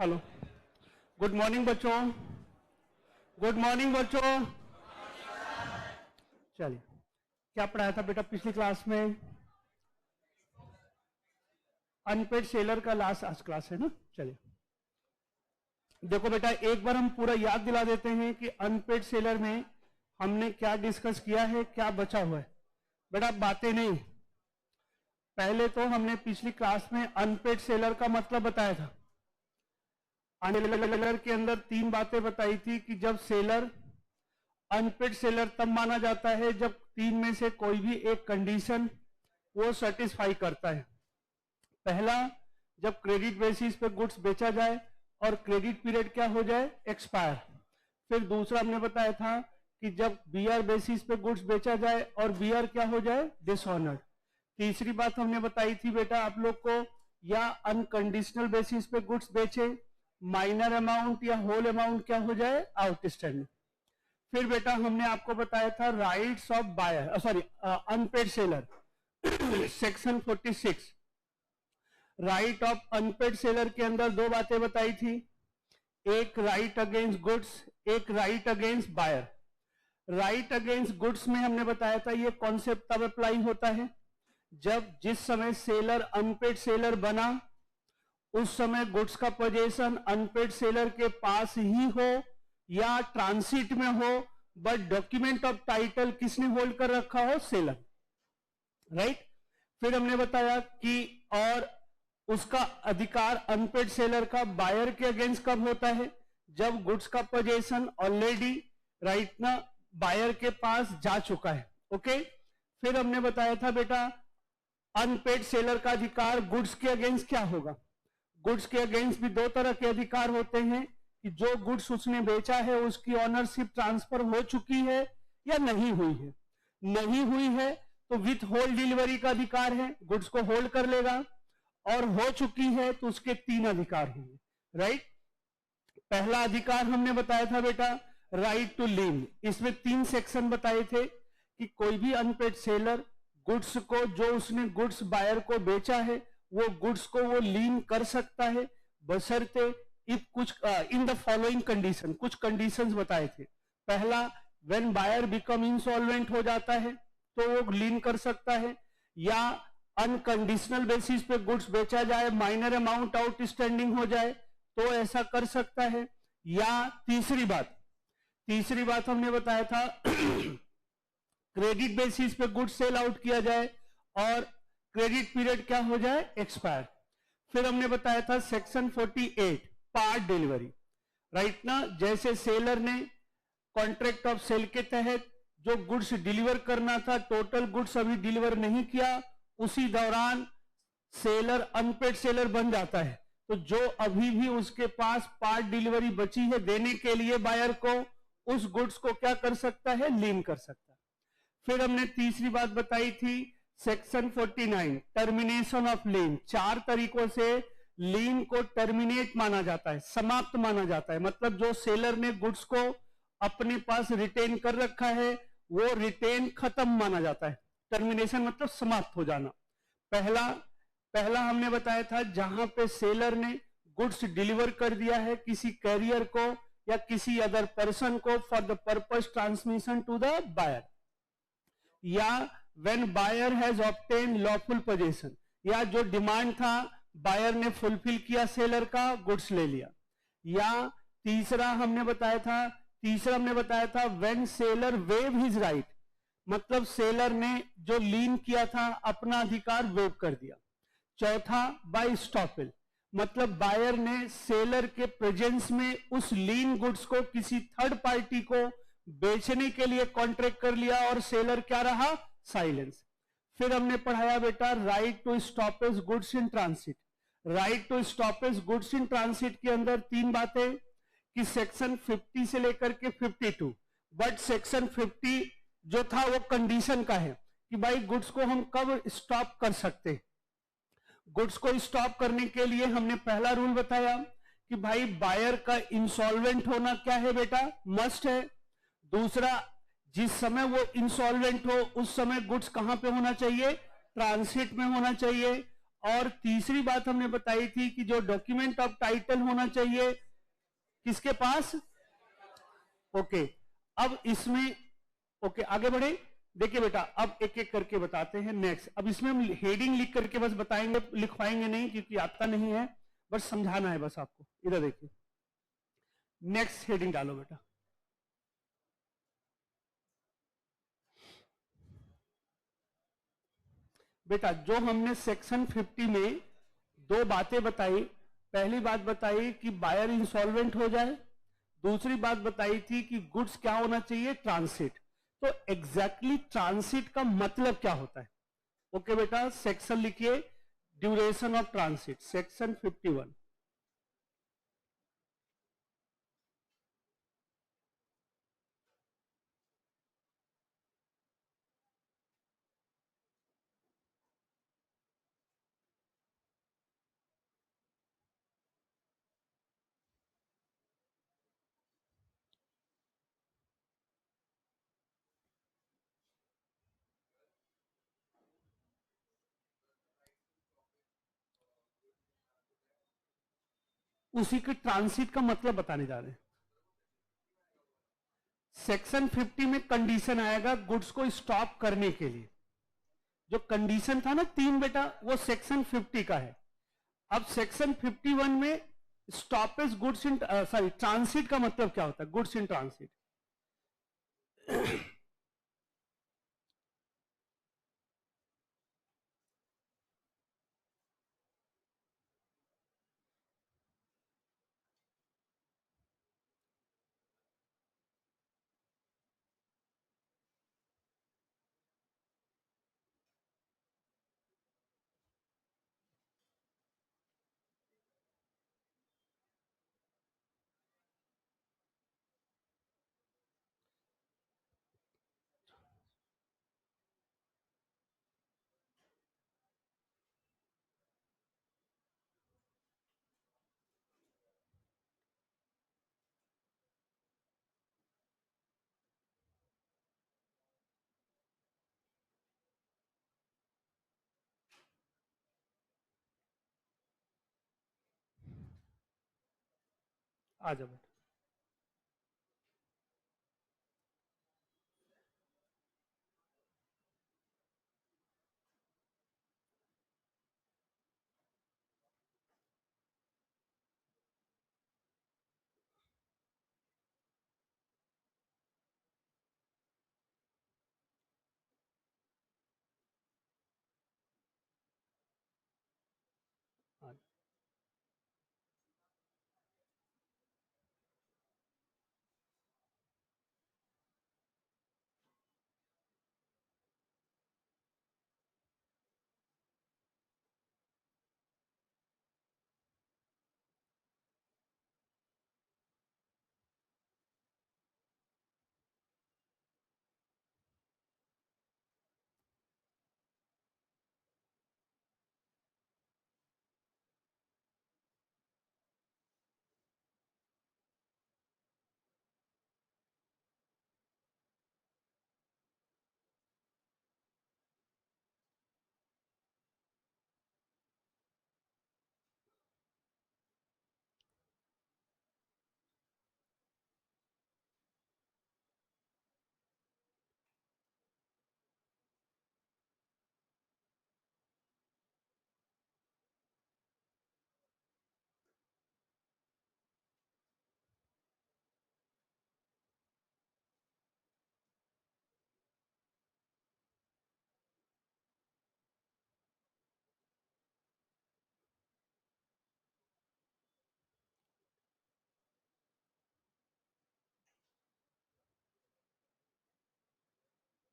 Hello, good morning बच्चों। Good morning बच्चों। चलिए, क्या पढ़ाया था बेटा पिछली क्लास में? अनपेड सेलर का लास्ट आज क्लास है ना। चलिए देखो बेटा, एक बार हम पूरा याद दिला देते हैं कि अनपेड सेलर में हमने क्या डिस्कस किया है, क्या बचा हुआ है। बेटा बातें नहीं, पहले तो हमने पिछली क्लास में अनपेड सेलर का मतलब बताया था। अनपेड सेलर के अंदर तीन बातें बताई थी कि जब सेलर अनपेड सेलर तब माना जाता है जब तीन में से कोई भी एक कंडीशन वो सेटिस्फाई करता है। पहला, जब क्रेडिट बेसिस पे गुड्स बेचा जाए और क्रेडिट पीरियड क्या हो जाए, एक्सपायर। फिर दूसरा हमने बताया था कि जब बीआर बेसिस पे गुड्स बेचा जाए और बीआर क्या हो जाए, डिसऑनर्ड। तीसरी बात हमने बताई थी बेटा आप लोग को, या अनकंडीशनल बेसिस पे गुड्स बेचे, माइनर अमाउंट या होल अमाउंट क्या हो जाए, आउटस्टैंडिंग। फिर बेटा हमने आपको बताया था rights of buyer, sorry unpaid seller section 46 right of unpaid seller के अंदर दो बातें बताई थी, एक राइट अगेंस्ट गुड्स, एक right against buyer. Right against goods में हमने बताया था ये कॉन्सेप्ट तब अप्लाई होता है जब जिस समय सेलर अनपेड सेलर बना उस समय गुड्स का पोजीशन अनपेड सेलर के पास ही हो या ट्रांसिट में हो, बट डॉक्यूमेंट ऑफ टाइटल किसने होल्ड कर रखा हो, सेलर। राइट। फिर हमने बताया कि और उसका अधिकार अनपेड सेलर का बायर के अगेंस्ट कब होता है, जब गुड्स का पोजीशन ऑलरेडी राइट ना बायर के पास जा चुका है। ओके। फिर हमने बताया था बेटा अनपेड सेलर का अधिकार गुड्स के अगेंस्ट क्या होगा। गुड्स के अगेंस्ट भी दो तरह के अधिकार होते हैं कि जो गुड्स उसने बेचा है उसकी ऑनरशिप ट्रांसफर हो चुकी है या नहीं हुई है। नहीं हुई है तो विथ होल्ड डिलीवरी का अधिकार है, गुड्स को होल्ड कर लेगा, और हो चुकी है तो उसके तीन अधिकार होंगे। राइट। पहला अधिकार हमने बताया था बेटा राइट टू लीन। इसमें तीन सेक्शन बताए थे कि कोई भी अनपेड सेलर गुड्स को, जो उसने गुड्स बायर को बेचा है, वो गुड्स को वो लीन कर सकता है बशर्ते इफ कुछ इन द फॉलोइंग कंडीशन, कुछ कंडीशंस बताए थे। पहला, व्हेन बायर बिकम इंसॉल्वेंट हो जाता है तो वो लीन कर सकता है, या अनकंडीशनल बेसिस पे गुड्स बेचा जाए, माइनर अमाउंट आउटस्टैंडिंग हो जाए तो ऐसा कर सकता है, या तीसरी बात हमने बताया था क्रेडिट बेसिस पे गुड्स सेल आउट किया जाए और क्रेडिट पीरियड क्या हो जाए, एक्सपायर। फिर हमने बताया था सेक्शन 48 पार्ट डिलीवरी। राइट ना, जैसे सेलर ने कॉन्ट्रैक्ट ऑफ सेल के तहत जो गुड्स डिलीवर करना था, टोटल गुड्स अभी डिलीवर नहीं किया, उसी दौरान सेलर अनपेड सेलर बन जाता है, तो जो अभी भी उसके पास पार्ट डिलीवरी बची है देने के लिए बायर को, उस गुड्स को क्या कर सकता है, लीन कर सकता है। फिर हमने तीसरी बात बताई थी सेक्शन 49 टर्मिनेशन ऑफ लीन। चार तरीकों से लीन को टर्मिनेट माना जाता है, समाप्त माना जाता है। मतलब जो सेलर ने गुड्स को अपने पास रिटेन कर रखा है वो रिटेन खत्म माना जाता है। टर्मिनेशन मतलब समाप्त हो जाना। पहला हमने बताया था जहां पे सेलर ने गुड्स डिलीवर कर दिया है किसी कैरियर को या किसी अदर पर्सन को for the purpose transmission to the buyer, या when buyer has obtain lawful position, या जो डिमांड था बायर ने फुलफिल किया सेलर का, गुड्स ले लिया। या तीसरा हमने बताया था when seller wave his right, मतलब सेलर ने जो लीन किया था अपना अधिकार वेव कर दिया। चौथा बाय स्टॉपेज, मतलब बायर ने सेलर के प्रेजेंस में उस लीन गुड्स को किसी थर्ड पार्टी को बेचने के लिए कॉन्ट्रैक्ट कर लिया और सेलर क्या रहा, साइलेंस। फिर हमने पढ़ाया बेटा right to stoppage goods in transit. Right to stoppage goods in transit के अंदर तीन बातें कि सेक्शन 50 से लेकर के 52, बट सेक्शन 50 जो था वो कंडीशन का है कि भाई गुड्स को हम कब स्टॉप कर सकते हैं। गुड्स को स्टॉप करने के लिए हमने पहला रूल बताया कि भाई बायर का इंसॉल्वेंट होना क्या है बेटा, मस्ट है। दूसरा, जिस समय वो इंसॉल्वेंट हो उस समय गुड्स कहां पे होना चाहिए, ट्रांसिट में होना चाहिए। और तीसरी बात हमने बताई थी कि जो डॉक्यूमेंट ऑफ टाइटल होना चाहिए किसके पास? ओके, अब इसमें ओके आगे बढ़े। देखिए बेटा, अब एक एक करके बताते हैं। नेक्स्ट, अब इसमें हम हेडिंग लिख करके बस बताएंगे, लिखवाएंगे नहीं क्योंकि आता नहीं है, बस समझाना है बस आपको। इधर देखिए, नेक्स्ट हेडिंग डालो बेटा। बेटा जो हमने सेक्शन 50 में दो बातें बताई, पहली बात बताई कि बायर इंसॉल्वेंट हो जाए, दूसरी बात बताई थी कि गुड्स क्या होना चाहिए? ट्रांसिट। तो एग्जैक्टली ट्रांसिट का मतलब क्या होता है? ओके बेटा, सेक्शन लिखिए, ड्यूरेशन ऑफ ट्रांसिट, सेक्शन 51। उसी के ट्रांसिट का मतलब बताने जा रहे हैं। सेक्शन 50 में कंडीशन आएगा गुड्स को स्टॉप करने के लिए। जो कंडीशन था ना तीन बेटा, वो सेक्शन 50 का है। अब सेक्शन 51 में स्टॉपेज गुड्स इन सॉरी ट्रांसिट का मतलब क्या होता है? Goods in transit. आ जाओ बेटा। आ जाओ।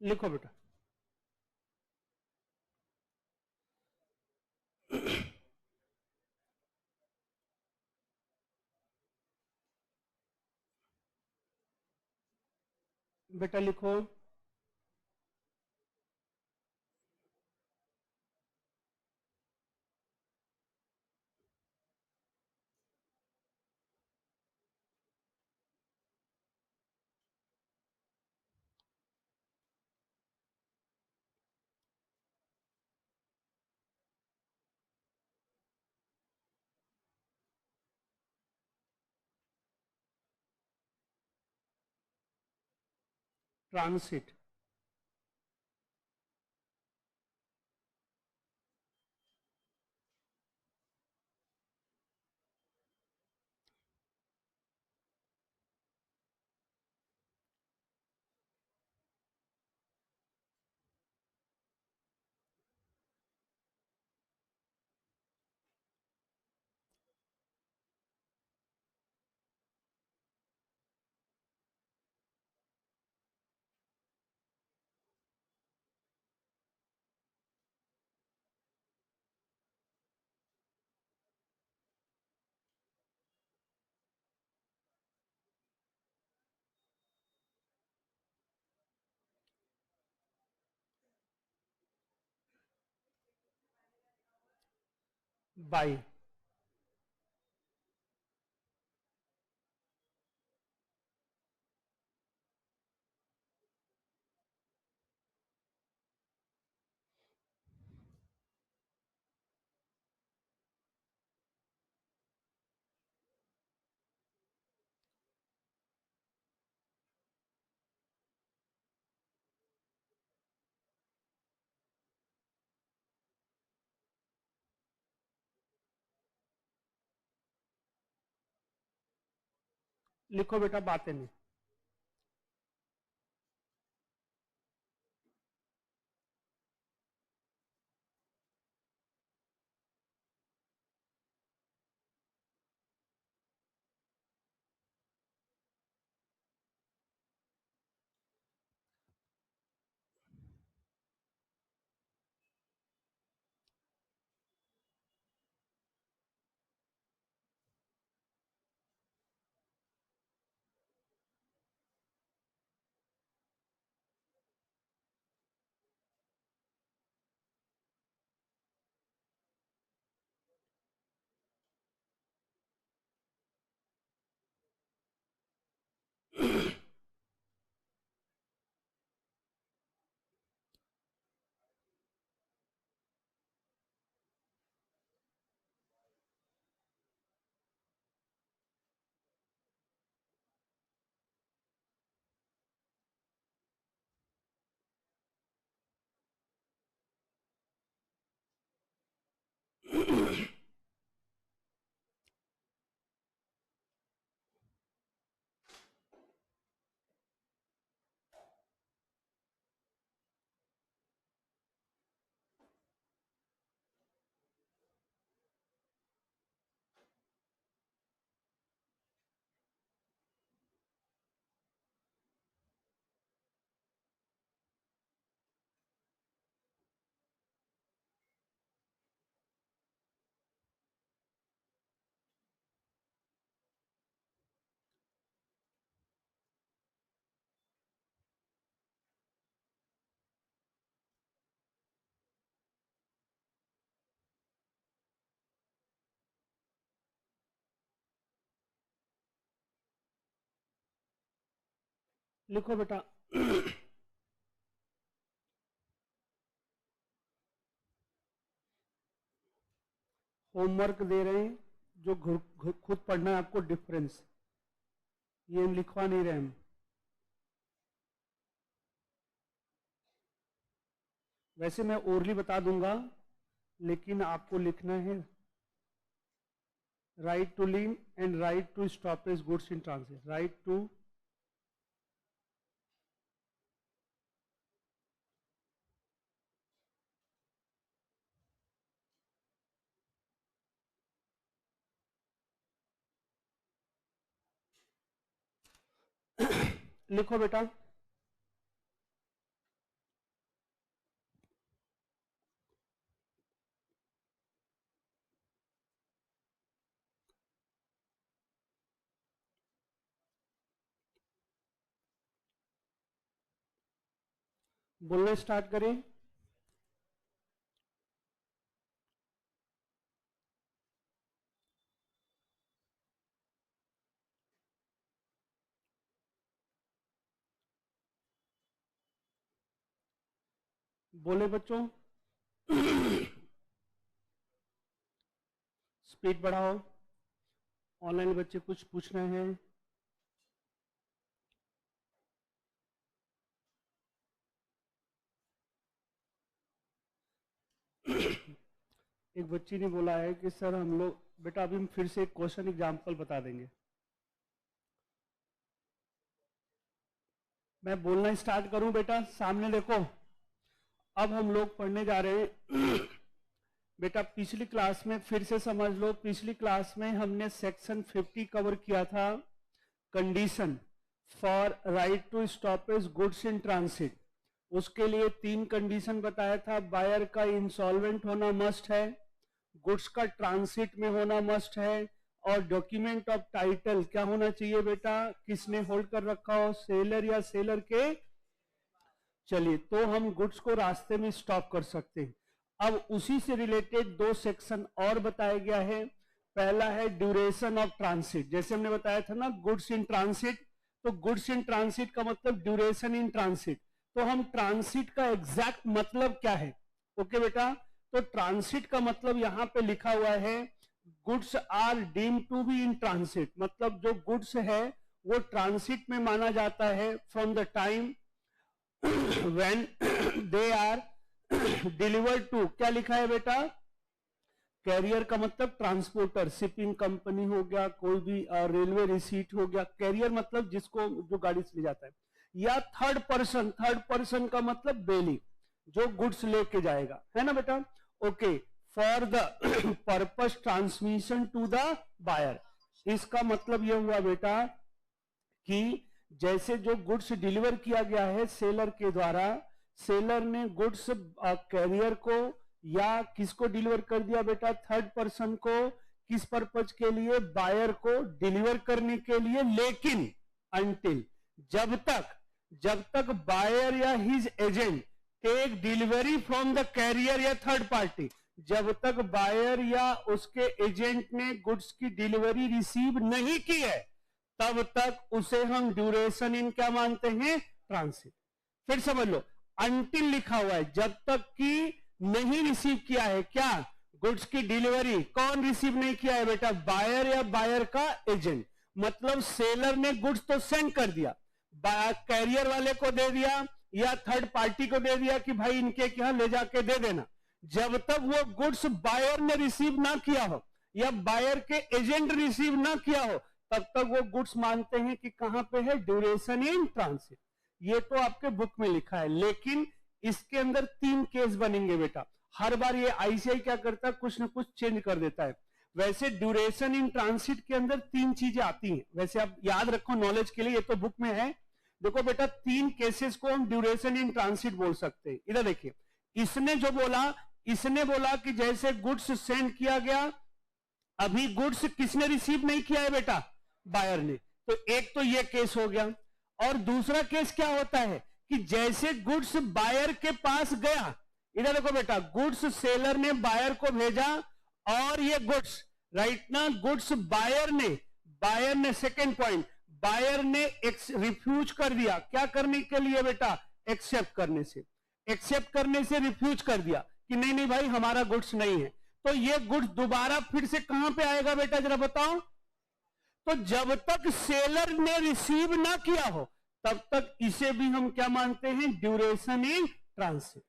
लिखो बेटा। बेटा लिखो। Transit, by. लिखो बेटा बातें नहीं। लिखो बेटा। होमवर्क दे रहे हैं, जो खुद पढ़ना है आपको, डिफरेंस, ये लिखवा नहीं रहे हम। वैसे मैं ओरली बता दूंगा, लेकिन आपको लिखना है right to lien and right to stoppage goods in transit. Right to लिखो बेटा। बोलना स्टार्ट करें। बोले बच्चों। स्पीड बढ़ाओ। ऑनलाइन बच्चे कुछ पूछना है। एक बच्ची ने बोला है कि सर हम लोग, बेटा अभी हम फिर से एक क्वेश्चन एग्जाम्पल बता देंगे। मैं बोलना स्टार्ट करूं बेटा, सामने देखो। अब हम लोग पढ़ने जा रहे हैं बेटा पिछली क्लास में, फिर से समझ लो, पिछली क्लास में हमने सेक्शन 50 कवर किया था, condition for right to stoppage goods in transit. उसके लिए 3 कंडीशन बताया था। बायर का इंसॉल्वेंट होना मस्ट है, गुड्स का ट्रांसिट में होना मस्ट है, और डॉक्यूमेंट ऑफ टाइटल क्या होना चाहिए बेटा, किसने होल्ड कर रखा हो, सेलर या सेलर के। चलिए, तो हम गुड्स को रास्ते में स्टॉप कर सकते हैं। अब उसी से रिलेटेड 2 सेक्शन और बताया गया है। पहला है ड्यूरेशन ऑफ ट्रांसिट, जैसे हमने बताया था ना गुड्स इन ट्रांसिट, तो गुड्स इन ट्रांसिट का मतलब ड्यूरेशन इन ट्रांसिट। तो हम ट्रांसिट का एग्जैक्ट मतलब क्या है, ओके बेटा, तो ट्रांसिट का मतलब यहां पे लिखा हुआ है goods are deemed to be in transit, मतलब जो गुड्स है वो ट्रांसिट में माना जाता है from the time when they are delivered to, क्या लिखा है बेटा, कैरियर का मतलब ट्रांसपोर्टर, शिपिंग कंपनी हो गया, कोई भी रेलवे रिसीट हो गया। कैरियर मतलब जिसको जो गाड़ी से ले जाता है, या थर्ड पर्सन का मतलब बेली, जो गुड्स लेके जाएगा, है ना बेटा। Okay, for the purpose transmission to the buyer, इसका मतलब यह हुआ बेटा कि जैसे जो गुड्स डिलीवर किया गया है सेलर के द्वारा, सेलर ने गुड्स कैरियर को या किसको डिलीवर कर दिया बेटा, थर्ड पर्सन को, किस पर्पज के लिए, बायर को डिलीवर करने के लिए। लेकिन अंटिल, जब तक बायर या his agent take delivery from the carrier या थर्ड पार्टी, जब तक बायर या उसके एजेंट ने गुड्स की डिलीवरी रिसीव नहीं की है, तब तक उसे हम ड्यूरेशन इन क्या मानते हैं, ट्रांसिट। फिर समझ लो, अंटिल लिखा हुआ है, जब तक कि नहीं रिसीव किया है, क्या, गुड्स की डिलीवरी। कौन रिसीव नहीं किया है बेटा, बायर या बायर का एजेंट। मतलब सेलर ने गुड्स तो सेंड कर दिया, कैरियर वाले को दे दिया या थर्ड पार्टी को दे दिया कि भाई इनके यहां ले जाके दे देना। जब तक वो गुड्स बायर ने रिसीव ना किया हो या बायर के एजेंट रिसीव ना किया हो, तब तक वो गुड्स मानते हैं कि कहां पे है, ड्यूरेशन इन ट्रांसिट। ये तो आपके बुक में लिखा है, लेकिन इसके अंदर 3 केस बनेंगे बेटा। हर बार ये आईसीआई क्या करता है, कुछ ना कुछ चेंज कर देता है। वैसे ड्यूरेशन इन ट्रांसिट के अंदर 3 चीजें आती हैं, वैसे आप याद रखो नॉलेज के लिए, ये तो बुक में है। देखो बेटा, 3 केसेस को हम ड्यूरेशन इन ट्रांसिट बोल सकते हैं। इधर देखिए, इसने बोला कि जैसे गुड्स सेंड किया गया, अभी गुड्स किसने रिसीव नहीं किया है बेटा, बायर ने, तो एक तो ये केस हो गया। और दूसरा केस क्या होता है कि जैसे गुड्स बायर के पास गया, इधर देखो बेटा, गुड्स सेलर ने बायर को भेजा, और ये गुड्स राइट ना, गुड्स बायर ने सेकेंड पॉइंट, बायर ने रिफ्यूज कर दिया, क्या करने के लिए बेटा, एक्सेप्ट करने से रिफ्यूज कर दिया कि नहीं भाई हमारा गुड्स नहीं है। तो ये गुड्स दोबारा फिर से कहां पे आएगा बेटा, जरा बताओ। तो जब तक सेलर ने रिसीव ना किया हो, तब तक इसे भी हम क्या मानते हैं, ड्यूरेशन इन ट्रांसिट।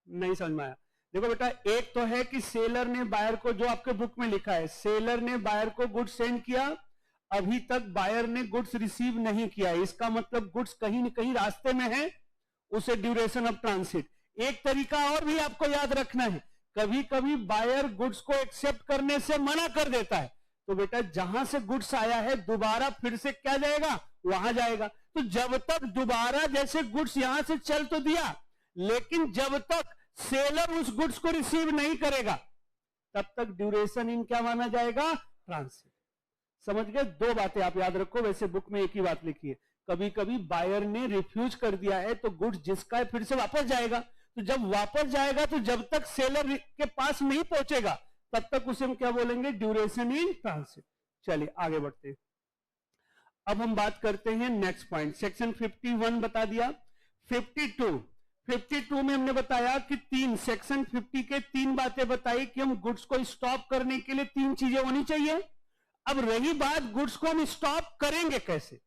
नहीं समझ में आया। देखो बेटा, एक तो है कि सेलर ने बायर को, जो आपके बुक में लिखा है, सेलर ने बायर को गुड्स सेंड किया, अभी तक बायर ने गुड्स रिसीव नहीं किया, इसका मतलब गुड्स कहीं न कहीं रास्ते में है, उसे ड्यूरेशन ऑफ ट्रांसिट। एक तरीका और भी आपको याद रखना है, कभी कभी बायर गुड्स को एक्सेप्ट करने से मना कर देता है, तो बेटा जहां से गुड्स आया है दोबारा फिर से क्या जाएगा, वहां जाएगा। तो जब तक दोबारा जैसे गुड्स यहां से चल तो दिया, लेकिन जब तक सेलर उस गुड्स को रिसीव नहीं करेगा, तब तक ड्यूरेशन इन क्या माना जाएगा, ट्रांसिट। समझ गए, 2 बातें आप याद रखो, वैसे बुक में एक ही बात लिखी है। कभी कभी बायर ने रिफ्यूज कर दिया है, तो गुड्स जिसका है फिर से वापस जाएगा, तो जब वापस जाएगा तो जब तक सेलर के पास नहीं पहुंचेगा, तब तक उसे हम क्या बोलेंगे, ड्यूरेशन इन ट्रांसिट। चलिए आगे बढ़ते हैं। अब हम बात करते हैं नेक्स्ट पॉइंट, सेक्शन 51 बता दिया। 52 में हमने बताया कि सेक्शन 50 के 3 बातें बताई कि हम गुड्स को स्टॉप करने के लिए 3 चीजें होनी चाहिए। अब रही बात गुड्स को हम स्टॉप करेंगे कैसे,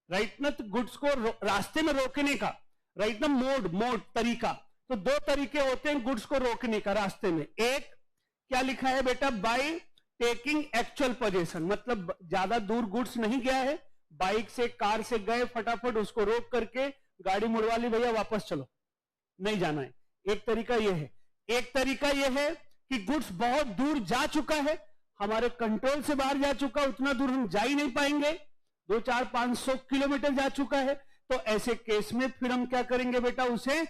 राइट ना, तो गुड्स को रास्ते में रोकने का, राइट ना, मोड तरीका, तो दो तरीके होते हैं गुड्स को रोकने का रास्ते में। एक क्या लिखा है बेटा, बाय टेकिंग एक्चुअल पोजीशन, मतलब ज्यादा दूर गुड्स नहीं गया है, बाइक से कार से गए, फटाफट उसको रोक करके गाड़ी मुड़वा ली, भैया वापस चलो, नहीं जाना है। एक तरीका यह है। एक तरीका यह है कि गुड्स बहुत दूर जा चुका है, हमारे कंट्रोल से बाहर जा चुका, उतना दूर हम जा ही नहीं पाएंगे, 200-400-500 किलोमीटर जा चुका है। तो ऐसे केस में फिर हम क्या करेंगे बेटा, उसे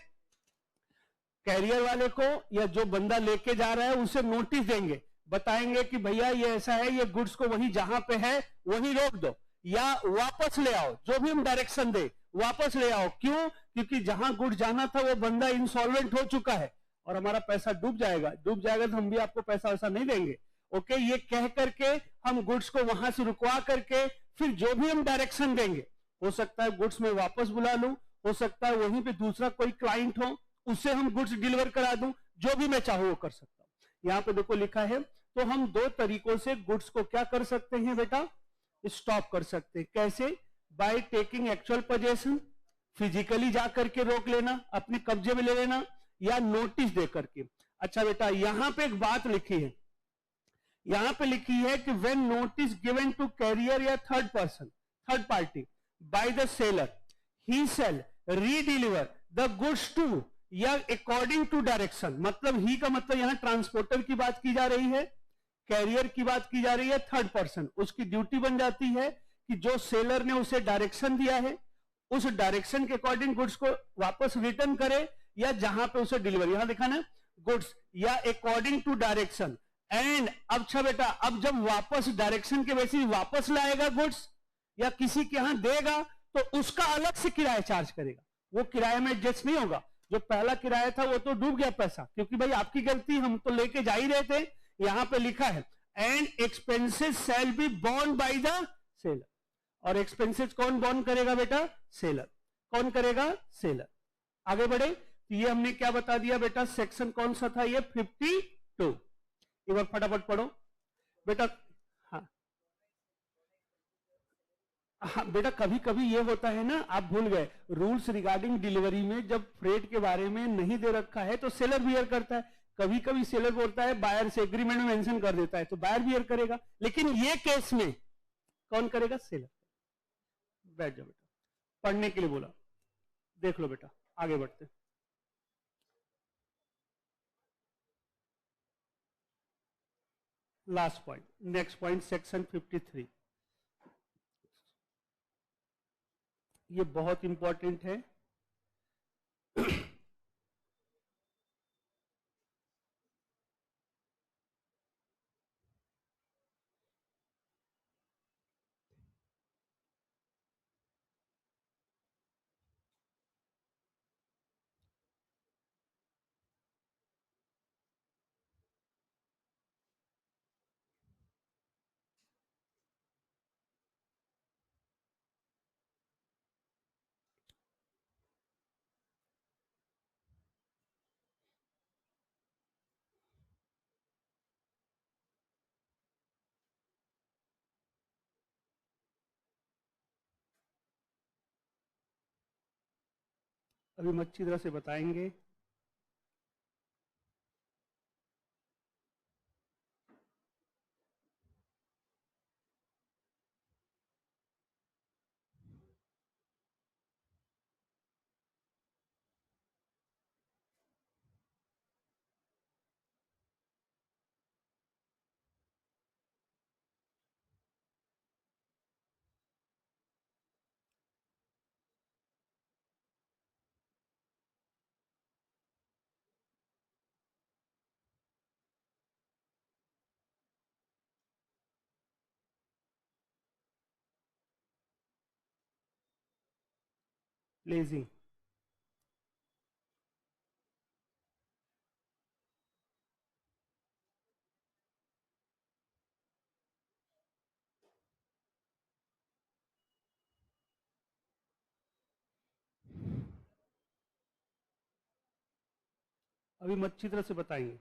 कैरियर वाले को या जो बंदा लेके जा रहा है उसे नोटिस देंगे, बताएंगे कि भैया ये ऐसा है, ये गुड्स को वही जहां पे है वहीं रोक दो या वापस ले आओ, जो भी हम डायरेक्शन दे वापस ले आओ। क्यों? क्योंकि जहां गुड जाना था वो बंदा इंसॉल्वेंट हो चुका है और हमारा पैसा डूब जाएगा, डूब जाएगा तो हम भी आपको पैसा वैसा नहीं देंगे। ओके, ये कह करके हम गुड्स को वहां से रुकवा करके फिर जो भी हम डायरेक्शन देंगे, हो सकता है गुड्स में वापस बुला लूं, हो सकता है वहीं पे दूसरा कोई क्लाइंट हो, उससे हम गुड्स डिलीवर करा दूं, जो भी मैं चाहूं वो कर सकता हूं। यहां पे देखो लिखा है, तो हम दो तरीकों से गुड्स को क्या कर सकते हैं बेटा, स्टॉप कर सकते हैं। कैसे? By taking actual possession, physically जाकर के रोक लेना, अपने कब्जे में ले लेना, या नोटिस दे करके। अच्छा बेटा, यहां पे एक बात लिखी है, यहां पे लिखी है कि when notice given to carrier या third person, third party by the seller, he shall redeliver the goods to या अकॉर्डिंग टू डायरेक्शन। मतलब ही का मतलब यहां ट्रांसपोर्टर की बात की जा रही है, कैरियर की बात की जा रही है, थर्ड पर्सन, उसकी ड्यूटी बन जाती है कि जो सेलर ने उसे डायरेक्शन दिया है उस डायरेक्शन के अकॉर्डिंग गुड्स को वापस रिटर्न करे या जहां पे उसे डिलीवर, यहां देखा ना, गुड्स या अकॉर्डिंग टू डायरेक्शन। एंड अब अच्छा बेटा, अब जब वापस डायरेक्शन के बेसिस वापस लाएगा गुड्स या किसी के यहां देगा तो उसका अलग से किराया चार्ज करेगा, वो किराए में एडजस्ट नहीं होगा। जो पहला किराया था वो तो डूब गया पैसा, क्योंकि भाई आपकी गलती, हम तो लेके जा ही रहे थे। यहां पे लिखा है and expenses shall be borne by the seller, और एक्सपेंसेस कौन बोर्न करेगा बेटा, सेलर। कौन करेगा? सेलर। आगे बढ़े, तो ये हमने क्या बता दिया बेटा, सेक्शन कौन सा था ये, 52। एक बार फटाफट पढ़ो बेटा। हाँ हाँ बेटा, कभी कभी ये होता है ना, आप भूल गए रूल्स रिगार्डिंग डिलीवरी में, जब फ्रेट के बारे में नहीं दे रखा है तो सेलर बियर करता है। कभी कभी सेलर बोलता है, बायर से एग्रीमेंट में मेंशन कर देता है तो बायर बियर करेगा, लेकिन ये केस में कौन करेगा? सेलर। बैठ जाओ बेटा, पढ़ने के लिए बोला, देख लो बेटा, आगे बढ़ते। Last point, next point, section 53, ये बहुत इंपॉर्टेंट है। अभी हम अच्छी तरह से बताएंगे। लेजिंग, अभी हम अच्छी तरह से बताएंगे।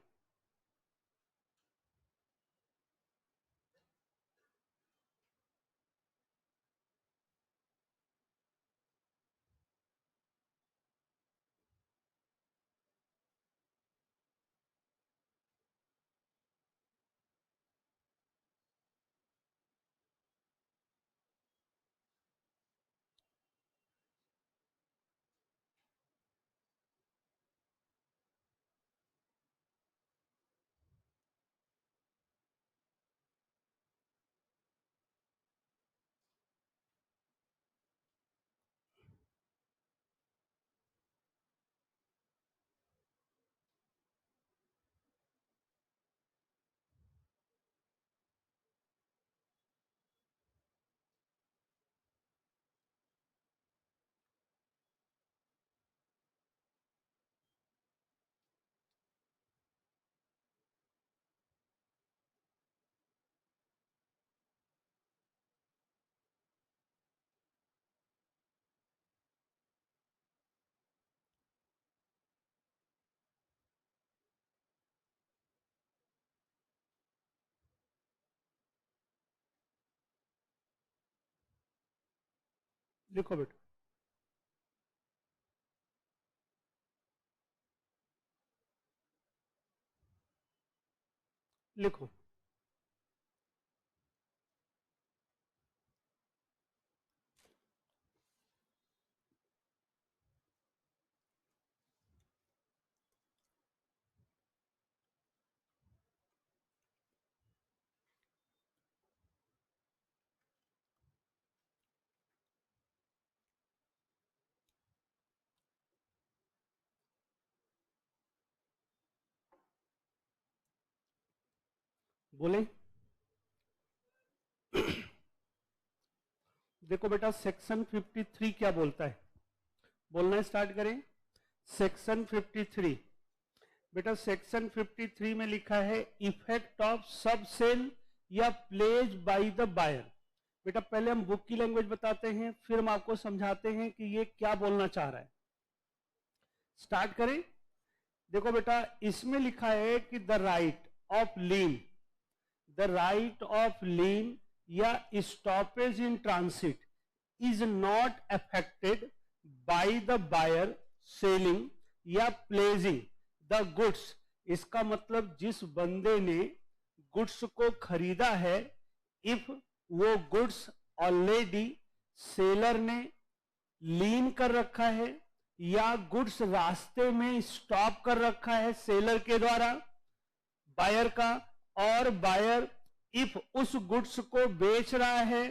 लिखो बेटा, लिखो। बोले देखो बेटा, सेक्शन 53 क्या बोलता है, बोलना स्टार्ट करें। सेक्शन 53 बेटा, सेक्शन 53 में लिखा है इफेक्ट ऑफ सब सेल या प्लेज बाय द बायर। बेटा पहले हम बुक की लैंग्वेज बताते हैं, फिर हम आपको समझाते हैं कि ये क्या बोलना चाह रहा है। स्टार्ट करें। देखो बेटा, इसमें लिखा है कि the right of lien, the right of lien या stoppage in transit is not affected by the buyer selling या प्लेजिंग द गुड्स। इसका मतलब जिस बंदे ने गुड्स को खरीदा है, इफ वो गुड्स ऑलरेडी सेलर ने लीन कर रखा है या गुड्स रास्ते में स्टॉप कर रखा है सेलर के द्वारा बायर का, और बायर इफ उस गुड्स को बेच रहा है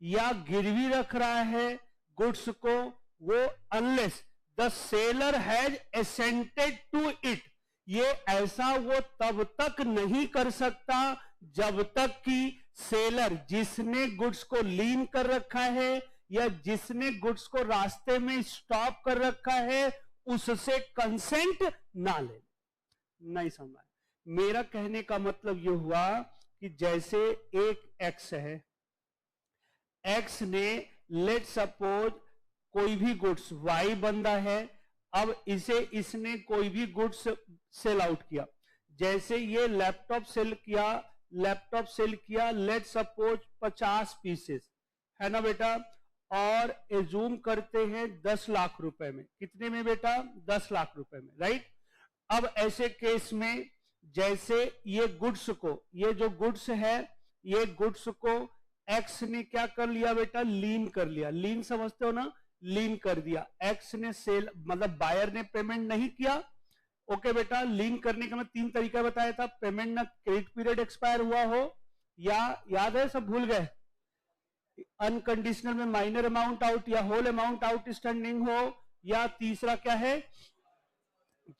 या गिरवी रख रहा है गुड्स को, वो unless the seller has assented to it, ये ऐसा वो तब तक नहीं कर सकता जब तक कि सेलर जिसने गुड्स को लीन कर रखा है या जिसने गुड्स को रास्ते में स्टॉप कर रखा है उससे कंसेंट ना ले। नहीं समझ आया? मेरा कहने का मतलब यह हुआ कि जैसे एक एक्स है, एक्स ने लेट सपोज कोई भी गुड्स वाई बंदा है, अब इसे इसने कोई भी गुड्स सेल आउट किया, जैसे ये लैपटॉप सेल किया, लैपटॉप सेल किया लेट सपोज 50 पीसेस है ना बेटा, और एज्यूम करते हैं 10 लाख रुपए में। कितने में बेटा? 10 लाख रुपए में, राइट। अब ऐसे केस में जैसे ये गुड्स को, ये जो गुड्स है, ये गुड्स को एक्स ने क्या कर लिया बेटा? लीन कर लिया। लीन समझते हो ना? लीन कर दिया। एक्स ने सेल मतलब बायर ने पेमेंट नहीं किया। ओके बेटा, लीन करने का मैं 3 तरीका बताया था। पेमेंट ना क्रेडिट पीरियड एक्सपायर हुआ हो, या याद है सब भूल गए? अनकंडीशनल में माइनर अमाउंट आउट या होल अमाउंट आउटस्टैंडिंग हो, या तीसरा क्या है?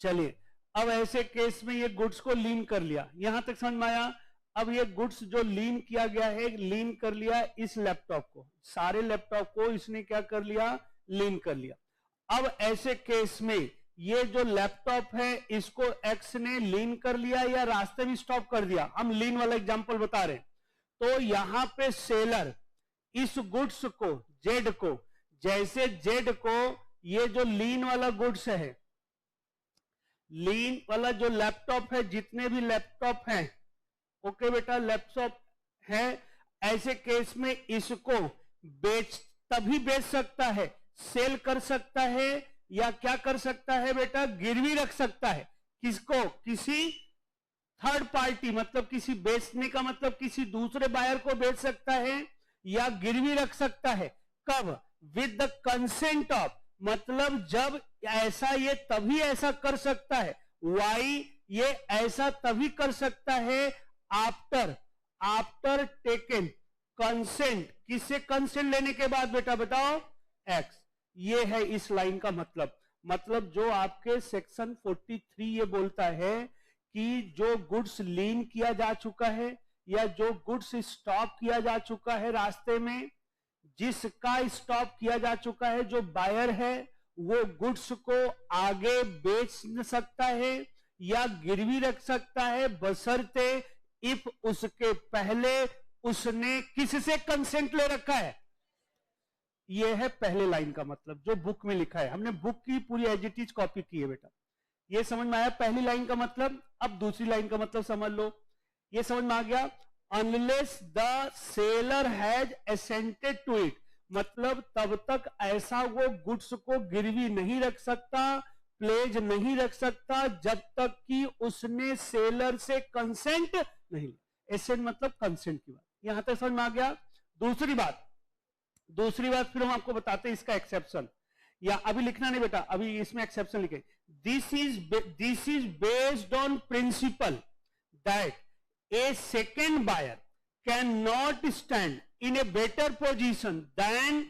चलिए, अब ऐसे केस में ये गुड्स को लीन कर लिया। यहां तक समझ में आया? अब ये गुड्स जो लीन किया गया है, लीन कर लिया इस लैपटॉप को, सारे लैपटॉप को इसने क्या कर लिया? लीन कर लिया। अब ऐसे केस में ये जो लैपटॉप है इसको एक्स ने लीन कर लिया या रास्ते में स्टॉप कर दिया। हम लीन वाला एग्जांपल बता रहे हैं। तो यहां पे सेलर इस गुड्स को, जेड को, जैसे जेड को ये जो लीन वाला गुड्स है, लीन वाला जो लैपटॉप है, जितने भी लैपटॉप हैं, ओके बेटा, लैपटॉप है, ऐसे केस में इसको तभी बेच सकता है, सेल कर सकता है, या क्या कर सकता है बेटा? गिरवी रख सकता है। किसको? किसी थर्ड पार्टी, मतलब किसी, बेचने का मतलब किसी दूसरे बायर को बेच सकता है या गिरवी रख सकता है। कब? विद द कंसेंट ऑफ, मतलब जब ऐसा, ये तभी ऐसा कर सकता है, वाई ये ऐसा तभी कर सकता है आफ्टर टेकन कंसेंट। किससे कंसेंट लेने के बाद बेटा? बताओ। एक्स। ये है इस लाइन का मतलब जो आपके सेक्शन 43 ये बोलता है कि जो गुड्स लीन किया जा चुका है या जो गुड्स स्टॉप किया जा चुका है रास्ते में, जिसका स्टॉप किया जा चुका है, जो बायर है वो गुड्स को आगे बेच सकता है या गिरवी रख सकता है, बशर्ते इफ उसके पहले उसने किससे कंसेंट ले रखा है। ये है पहले लाइन का मतलब जो बुक में लिखा है। हमने बुक की पूरी एज इट इज कॉपी की है बेटा। ये समझ में आया पहली लाइन का मतलब? अब दूसरी लाइन का मतलब समझ लो। ये समझ में आ गया? Unless the seller has assented to it, मतलब तब तक ऐसा वो गुड्स को गिरवी नहीं रख सकता, प्लेज नहीं रख सकता, जब तक कि उसने सेलर से कंसेंट नहीं। एसेंट मतलब कंसेंट की बात, यहां तक समझ में आ गया। दूसरी बात फिर हम आपको बताते हैं इसका एक्सेप्शन, या अभी लिखना नहीं बेटा, अभी इसमें एक्सेप्शन लिखे। This is based on principle that a second buyer can not stand in a better position than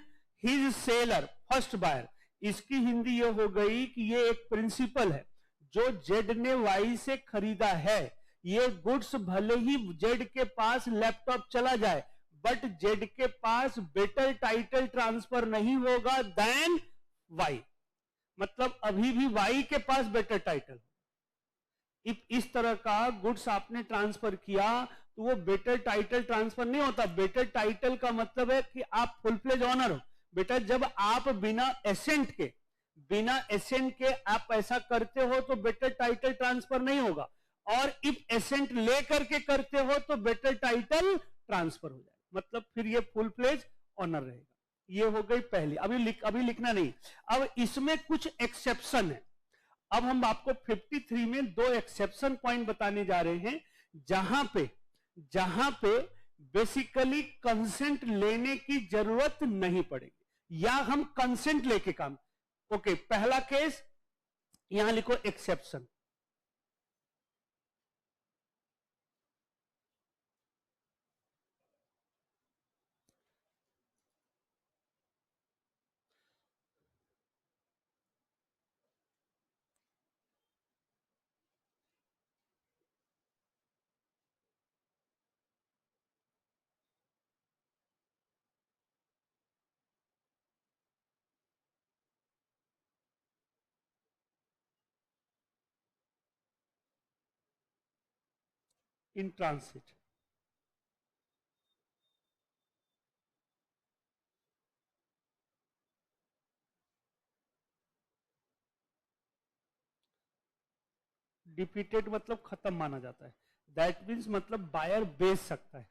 his seller first buyer. इसकी हिंदी ये हो गई कि ये एक प्रिंसिपल है, जो जेड ने वाई से खरीदा है, ये गुड्स भले ही जेड के पास लैपटॉप चला जाए, बट जेड के पास बेटर टाइटल ट्रांसफर नहीं होगा देन वाई। मतलब अभी भी वाई के पास बेटर टाइटल। इस तरह का गुड्स आपने ट्रांसफर किया तो वो बेटर टाइटल ट्रांसफर नहीं होता। बेटर टाइटल का मतलब है कि आप फुल प्लेज ऑनर हो। बेटा जब आप बिना एसेंट के आप ऐसा करते हो तो बेटर टाइटल ट्रांसफर नहीं होगा, और इफ एसेंट लेकर के करते हो तो बेटर टाइटल ट्रांसफर हो जाएगा, मतलब फिर ये फुल प्लेज ऑनर रहेगा। ये हो गई पहली। अभी लिखना नहीं। अब इसमें कुछ एक्सेप्शन है। अब हम आपको 53 में दो एक्सेप्शन पॉइंट बताने जा रहे हैं, जहां पे बेसिकली कंसेंट लेने की जरूरत नहीं पड़ेगी, या हम कंसेंट लेके काम। ओके, पहला केस यहां लिखो एक्सेप्शन। इन ट्रांसिट, डिफीटेड मतलब खत्म माना जाता है। दैट मीन्स मतलब बायर बेच सकता है।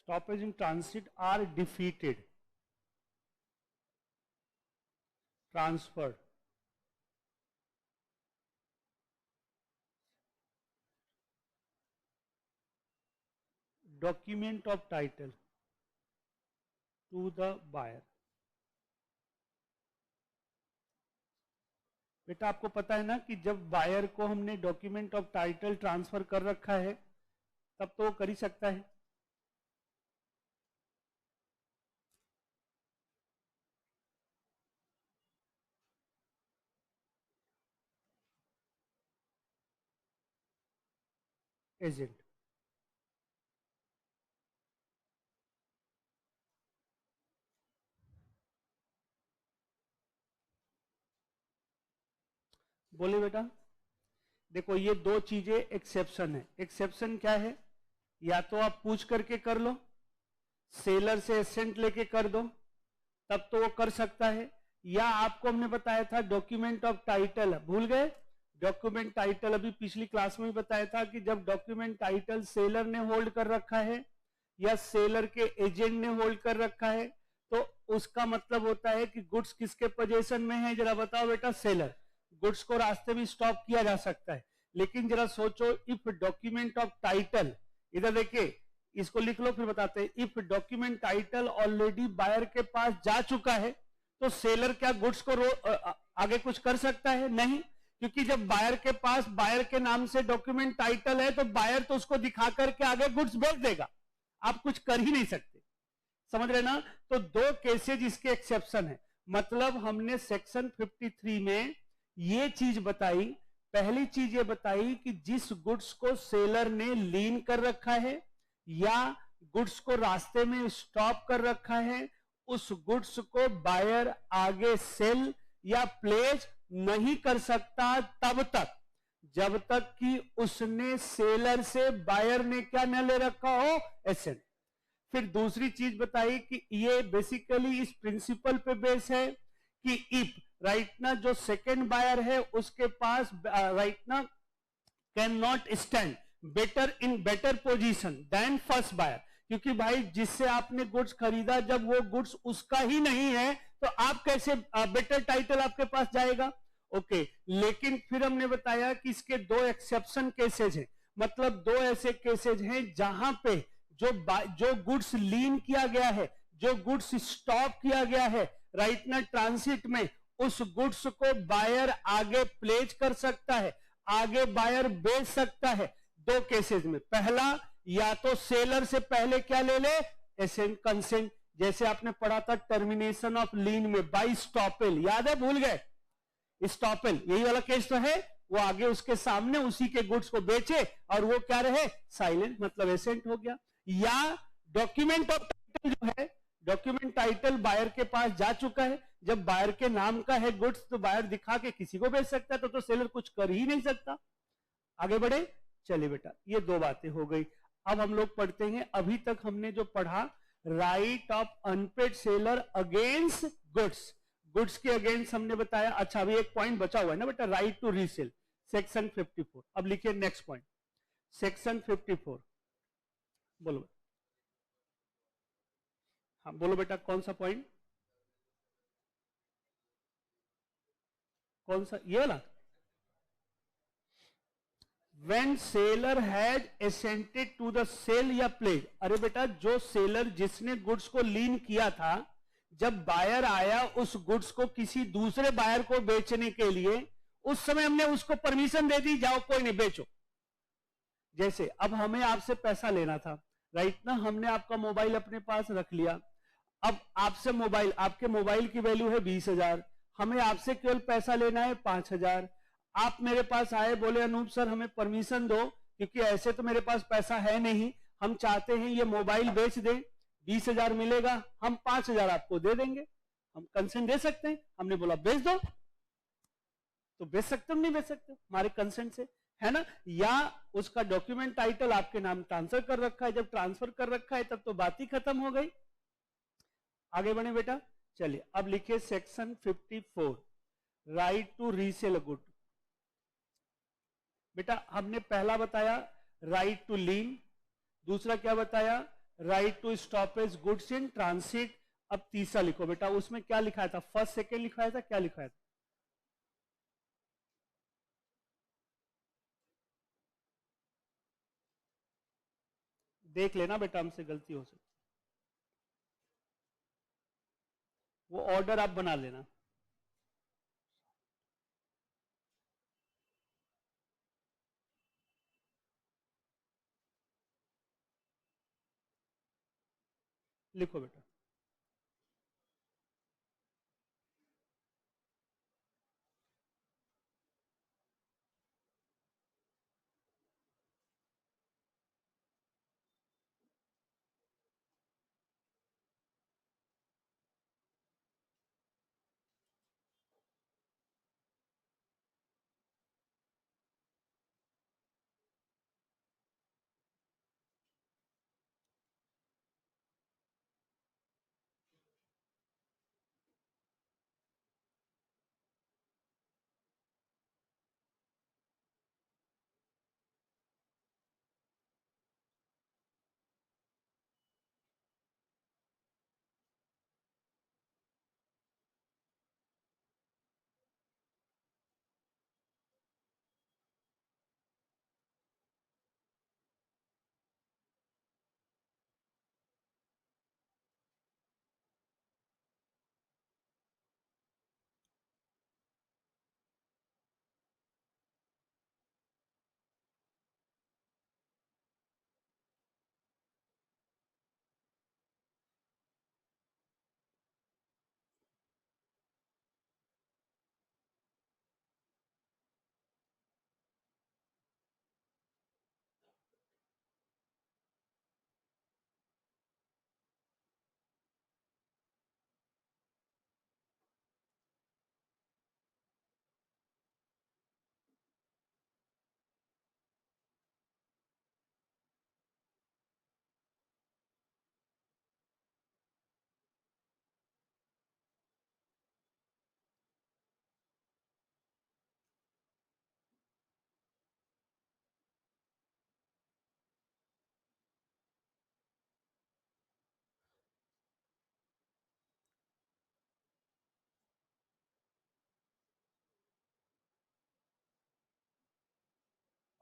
Stoppage in transit are defeated, transferred, document of title to the buyer। बेटा आपको पता है ना कि जब बायर को हमने डॉक्यूमेंट ऑफ टाइटल ट्रांसफर कर रखा है तब तो वो कर ही सकता है। एजेंट, बोले बेटा देखो ये दो चीजें एक्सेप्शन है। एक्सेप्शन क्या है? या तो आप पूछ करके कर लो, सेलर से एसेंट लेके कर दो, तब तो वो कर सकता है। या आपको हमने बताया था डॉक्यूमेंट ऑफ टाइटल, भूल गए? डॉक्यूमेंट टाइटल अभी पिछली क्लास में भी बताया था कि जब डॉक्यूमेंट टाइटल सेलर ने होल्ड कर रखा है या सेलर के एजेंट ने होल्ड कर रखा है तो उसका मतलब होता है कि गुड्स किसके पोजीशन में है? जरा बताओ बेटा। सेलर। गुड्स को रास्ते में स्टॉप किया जा सकता है, लेकिन जरा सोचो, इफ डॉक्यूमेंट ऑफ टाइटल, इधर देखिए इसको लिख लो फिर बताते हैं। If document title already buyer के पास जा चुका है तो सेलर क्या गुड्स को आगे कुछ कर सकता है? नहीं, क्योंकि जब बायर के पास बायर के नाम से डॉक्यूमेंट टाइटल है तो बायर तो उसको दिखा करके आगे गुड्स बेच देगा, आप कुछ कर ही नहीं सकते। समझ रहे ना? तो दो केसेज इसके एक्सेप्शन है। मतलब हमने सेक्शन 53 में ये चीज बताई, पहली चीज ये बताई कि जिस गुड्स को सेलर ने लीन कर रखा है या गुड्स को रास्ते में स्टॉप कर रखा है, उस गुड्स को बायर आगे सेल या प्लेस नहीं कर सकता तब तक जब तक कि उसने सेलर से बायर ने क्या न ले रखा हो, एसेट। फिर दूसरी चीज बताई कि ये बेसिकली इस प्रिंसिपल पे बेस है कि इफ राइट ना जो सेकेंड बायर है उसके पास राइट ना can not stand better in better position than first buyer, क्योंकि भाई जिससे आपने गुड्स खरीदा जब वो गुड्स उसका ही नहीं है तो आप कैसे बेटर टाइटल आपके पास जाएगा? ओके, लेकिन फिर हमने बताया कि इसके दो एक्सेप्शन केसेज हैं। मतलब दो ऐसे केसेज हैं जहां पे जो गुड्स लीन किया गया है, जो गुड्स स्टॉप किया गया है राइट ना ट्रांसिट में, उस गुड्स को बायर आगे प्लेज कर सकता है, आगे बायर बेच सकता है। दो केसेस में, पहला या तो सेलर से पहले क्या ले ले, एसेंट कंसेंट, जैसे आपने पढ़ा था टर्मिनेशन ऑफ लीन में बाई स्टॉपेल, याद है? भूल गए? स्टॉपेल यही वाला केस तो है। वो आगे उसके सामने उसी के गुड्स को बेचे और वो क्या रहे, साइलेंट, मतलब एसेंट हो गया। या डॉक्यूमेंट ऑफ टाइटल जो है, डॉक्यूमेंट टाइटल बायर के पास जा चुका है, जब बायर के नाम का है गुड्स तो बायर दिखा के किसी को बेच सकता है, तो सेलर कुछ कर ही नहीं सकता। आगे बढ़े, चलिए बेटा, ये दो बातें हो गई। अब हम लोग पढ़ते हैं, अभी तक हमने जो पढ़ा right of unpaid seller against goods, goods के अगेंस्ट हमने बताया। अच्छा, अभी एक पॉइंट बचा हुआ है ना बेटा, राइट टू रीसेल, सेक्शन 54। अब लिखिए नेक्स्ट पॉइंट, सेक्शन 54। बोलो, हाँ बोलो बेटा, कौन सा पॉइंट? कौन सा, ये वाला? When seller has assented to the sale या pledge, अरे बेटा जो सेलर जिसने गुड्स को लीन किया था, जब बायर आया उस गुड्स को किसी दूसरे बायर को बेचने के लिए, उस समय हमने उसको परमिशन दे दी, जाओ कोई नहीं बेचो। जैसे अब हमें आपसे पैसा लेना था राइट ना, हमने आपका मोबाइल अपने पास रख लिया। अब आपसे मोबाइल, आपके मोबाइल की वैल्यू है 20,000, हमें आपसे केवल पैसा लेना है 5,000। आप मेरे पास आए, बोले अनूप सर हमें परमिशन दो, क्योंकि ऐसे तो मेरे पास पैसा है नहीं, हम चाहते हैं ये मोबाइल बेच दें, 20,000 मिलेगा, हम 5,000 आपको दे देंगे, हम कंसेंट दे सकते हैं? हमने बोला बेच दो, तो बेच सकते हो नहीं बेच सकते हमारे कंसेंट से, है ना? या उसका डॉक्यूमेंट टाइटल आपके नाम ट्रांसफर कर रखा है, जब ट्रांसफर कर रखा है तब तो बात ही खत्म हो गई। आगे बढ़े बेटा, चलिए अब लिखिए section 54, right to resale good. बेटा हमने पहला बताया राइट टू लीन, दूसरा क्या बताया, right to stoppage goods in transit. अब तीसरा लिखो बेटा, उसमें क्या लिखा था? फर्स्ट सेकेंड लिखाया था, क्या लिखाया था? देख लेना बेटा, हमसे गलती हो सकती, वो ऑर्डर आप बना लेना। लिखो बेटा,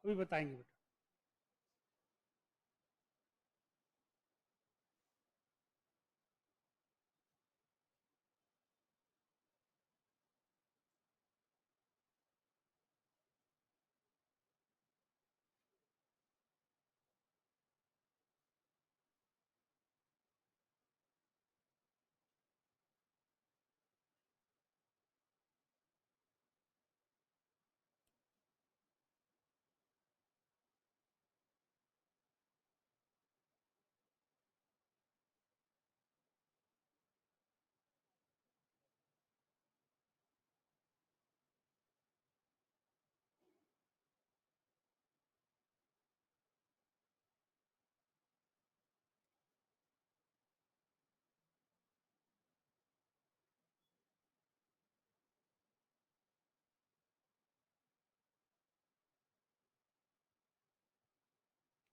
अभी बताएंगे बेटा।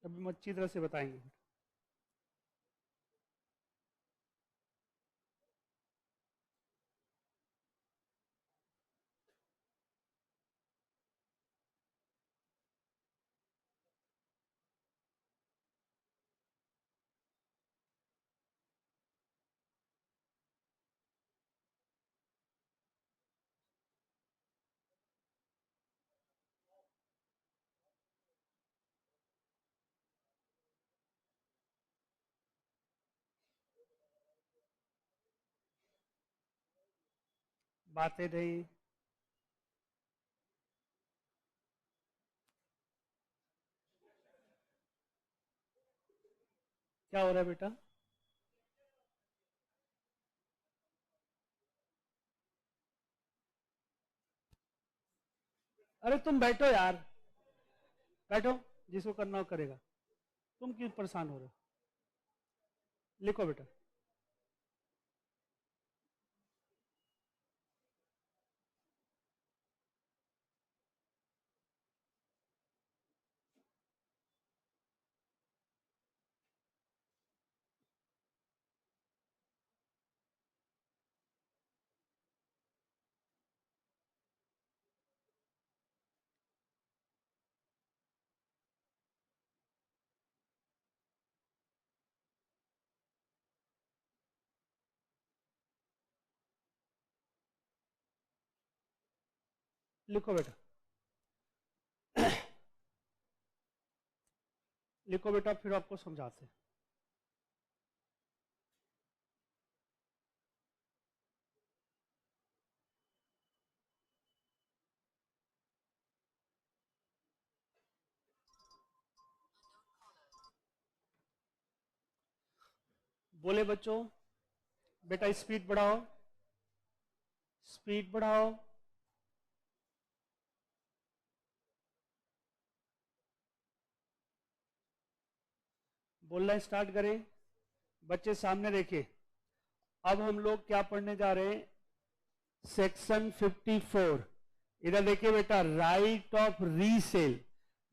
अभी अच्छी तरह से बताएंगे। बातें नहीं। क्या हो रहा है बेटा? अरे तुम बैठो यार, बैठो, जिसको करना हो करेगा। तुम क्यों परेशान हो रहे हो? लिखो बेटा। लिखो बेटा, लिखो बेटा, फिर आपको समझाते हैं। बोले बच्चों, बेटा स्पीड बढ़ाओ, स्पीड बढ़ाओ। बोलना स्टार्ट करें। बच्चे सामने देखिए। अब हम लोग क्या पढ़ने जा रहे हैं? सेक्शन 54। इधर देखिए बेटा, right of resale.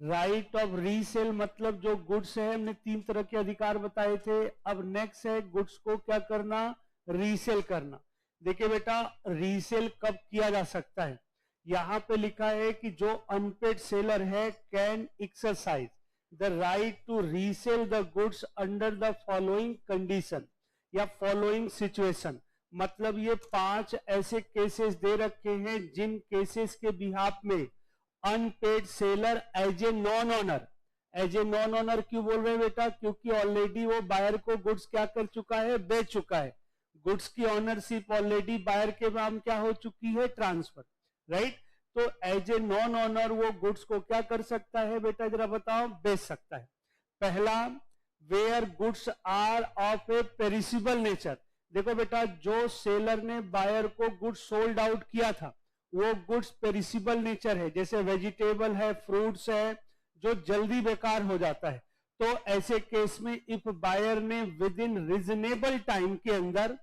Right of resale मतलब जो गुड्स है, हमने 3 तरह के अधिकार बताए थे। अब नेक्स्ट है गुड्स को क्या करना? रीसेल करना। देखिए बेटा, रीसेल कब किया जा सकता है? यहां पे लिखा है कि जो अनपेड सेलर है can exercise the right to resell the goods under the following condition या फॉलोइंग सिचुएशन। मतलब ये 5 ऐसे केसेस दे रखे हैं जिन केसेस के बिहाफ में unpaid seller as a non owner. As a non owner क्यों बोल रहे हैं बेटा? क्योंकि ऑलरेडी वो बायर को गुड्स क्या कर चुका है? बेच चुका है। गुड्स की ऑनरशिप ऑलरेडी बायर के नाम क्या हो चुकी है? ट्रांसफर। राइट। तो एज ए नॉन ऑनर वो गुड्स को क्या कर सकता है बेटा? जरा बताओ। बेच सकता है। पहला, where goods are of a perishable nature. देखो बेटा, जो सेलर ने बायर को गुड्स सोल्ड आउट किया था वो गुड्स पेरिसिबल नेचर है, जैसे वेजिटेबल है, फ्रूट्स है, जो जल्दी बेकार हो जाता है। तो ऐसे केस में इफ बायर ने विद इन रीजनेबल टाइम के अंदर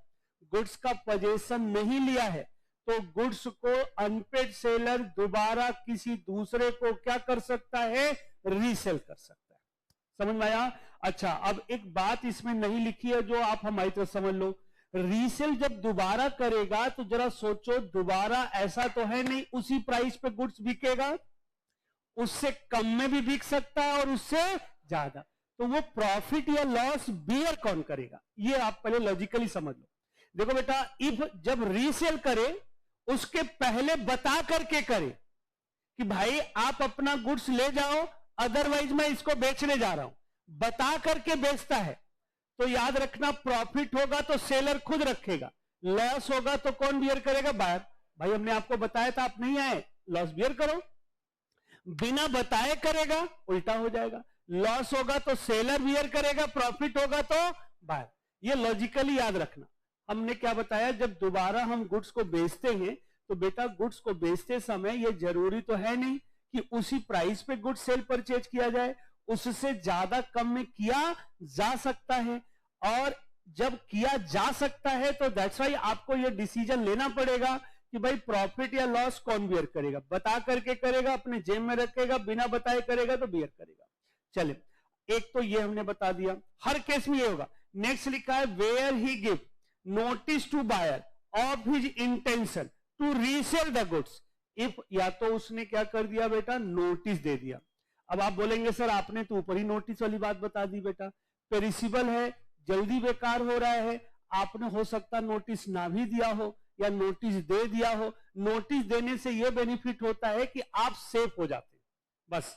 गुड्स का पोजेशन नहीं लिया है तो गुड्स को अनपेड सेलर दोबारा किसी दूसरे को क्या कर सकता है? रीसेल कर सकता है। समझ में आया? अच्छा, अब एक बात इसमें नहीं लिखी है जो आप हमारी तरफ समझ लो। रीसेल जब दोबारा करेगा तो जरा सोचो, दोबारा ऐसा तो है नहीं उसी प्राइस पे गुड्स बिकेगा। उससे कम में भी बिक सकता है और उससे ज्यादा। तो वो प्रॉफिट या लॉस बियर कौन करेगा, ये आप पहले लॉजिकली समझ लो। देखो बेटा, इफ जब रीसेल करे उसके पहले बता करके करे कि भाई आप अपना गुड्स ले जाओ, अदरवाइज मैं इसको बेचने जा रहा हूं, बता करके बेचता है, तो याद रखना प्रॉफिट होगा तो सेलर खुद रखेगा, लॉस होगा तो कौन बियर करेगा, बायर। भाई हमने आपको बताया था, आप नहीं आए, लॉस बियर करो। बिना बताए करेगा उल्टा हो जाएगा, लॉस होगा तो सेलर बियर करेगा, प्रॉफिट होगा तो बायर। ये लॉजिकली याद रखना। हमने क्या बताया, जब दोबारा हम गुड्स को बेचते हैं तो बेटा गुड्स को बेचते समय ये जरूरी तो है नहीं कि उसी प्राइस पे गुड्स सेल परचेज किया जाए, उससे ज्यादा कम में किया जा सकता है। और जब किया जा सकता है तो दैट्स वाई आपको ये डिसीजन लेना पड़ेगा कि भाई प्रॉफिट या लॉस कौन बियर करेगा, बता करके करेगा, अपने जेब में रखेगा, बिना बताए करेगा तो बियर करेगा। चले, एक तो ये हमने बता दिया, हर केस में ये होगा। नेक्स्ट लिखा है where he give notice to buyer of his intention to resell the goods if, या तो उसने क्या कर दिया बेटा, नोटिस दे दिया। अब आप बोलेंगे सर आपने तो ऊपर ही नोटिस वाली बात बता दी बेटा, पेरिसिबल है, जल्दी बेकार हो रहा है, आपने हो सकता नोटिस ना भी दिया हो या नोटिस दे दिया हो। नोटिस देने से यह बेनिफिट होता है कि आप सेफ हो जाते हैं, बस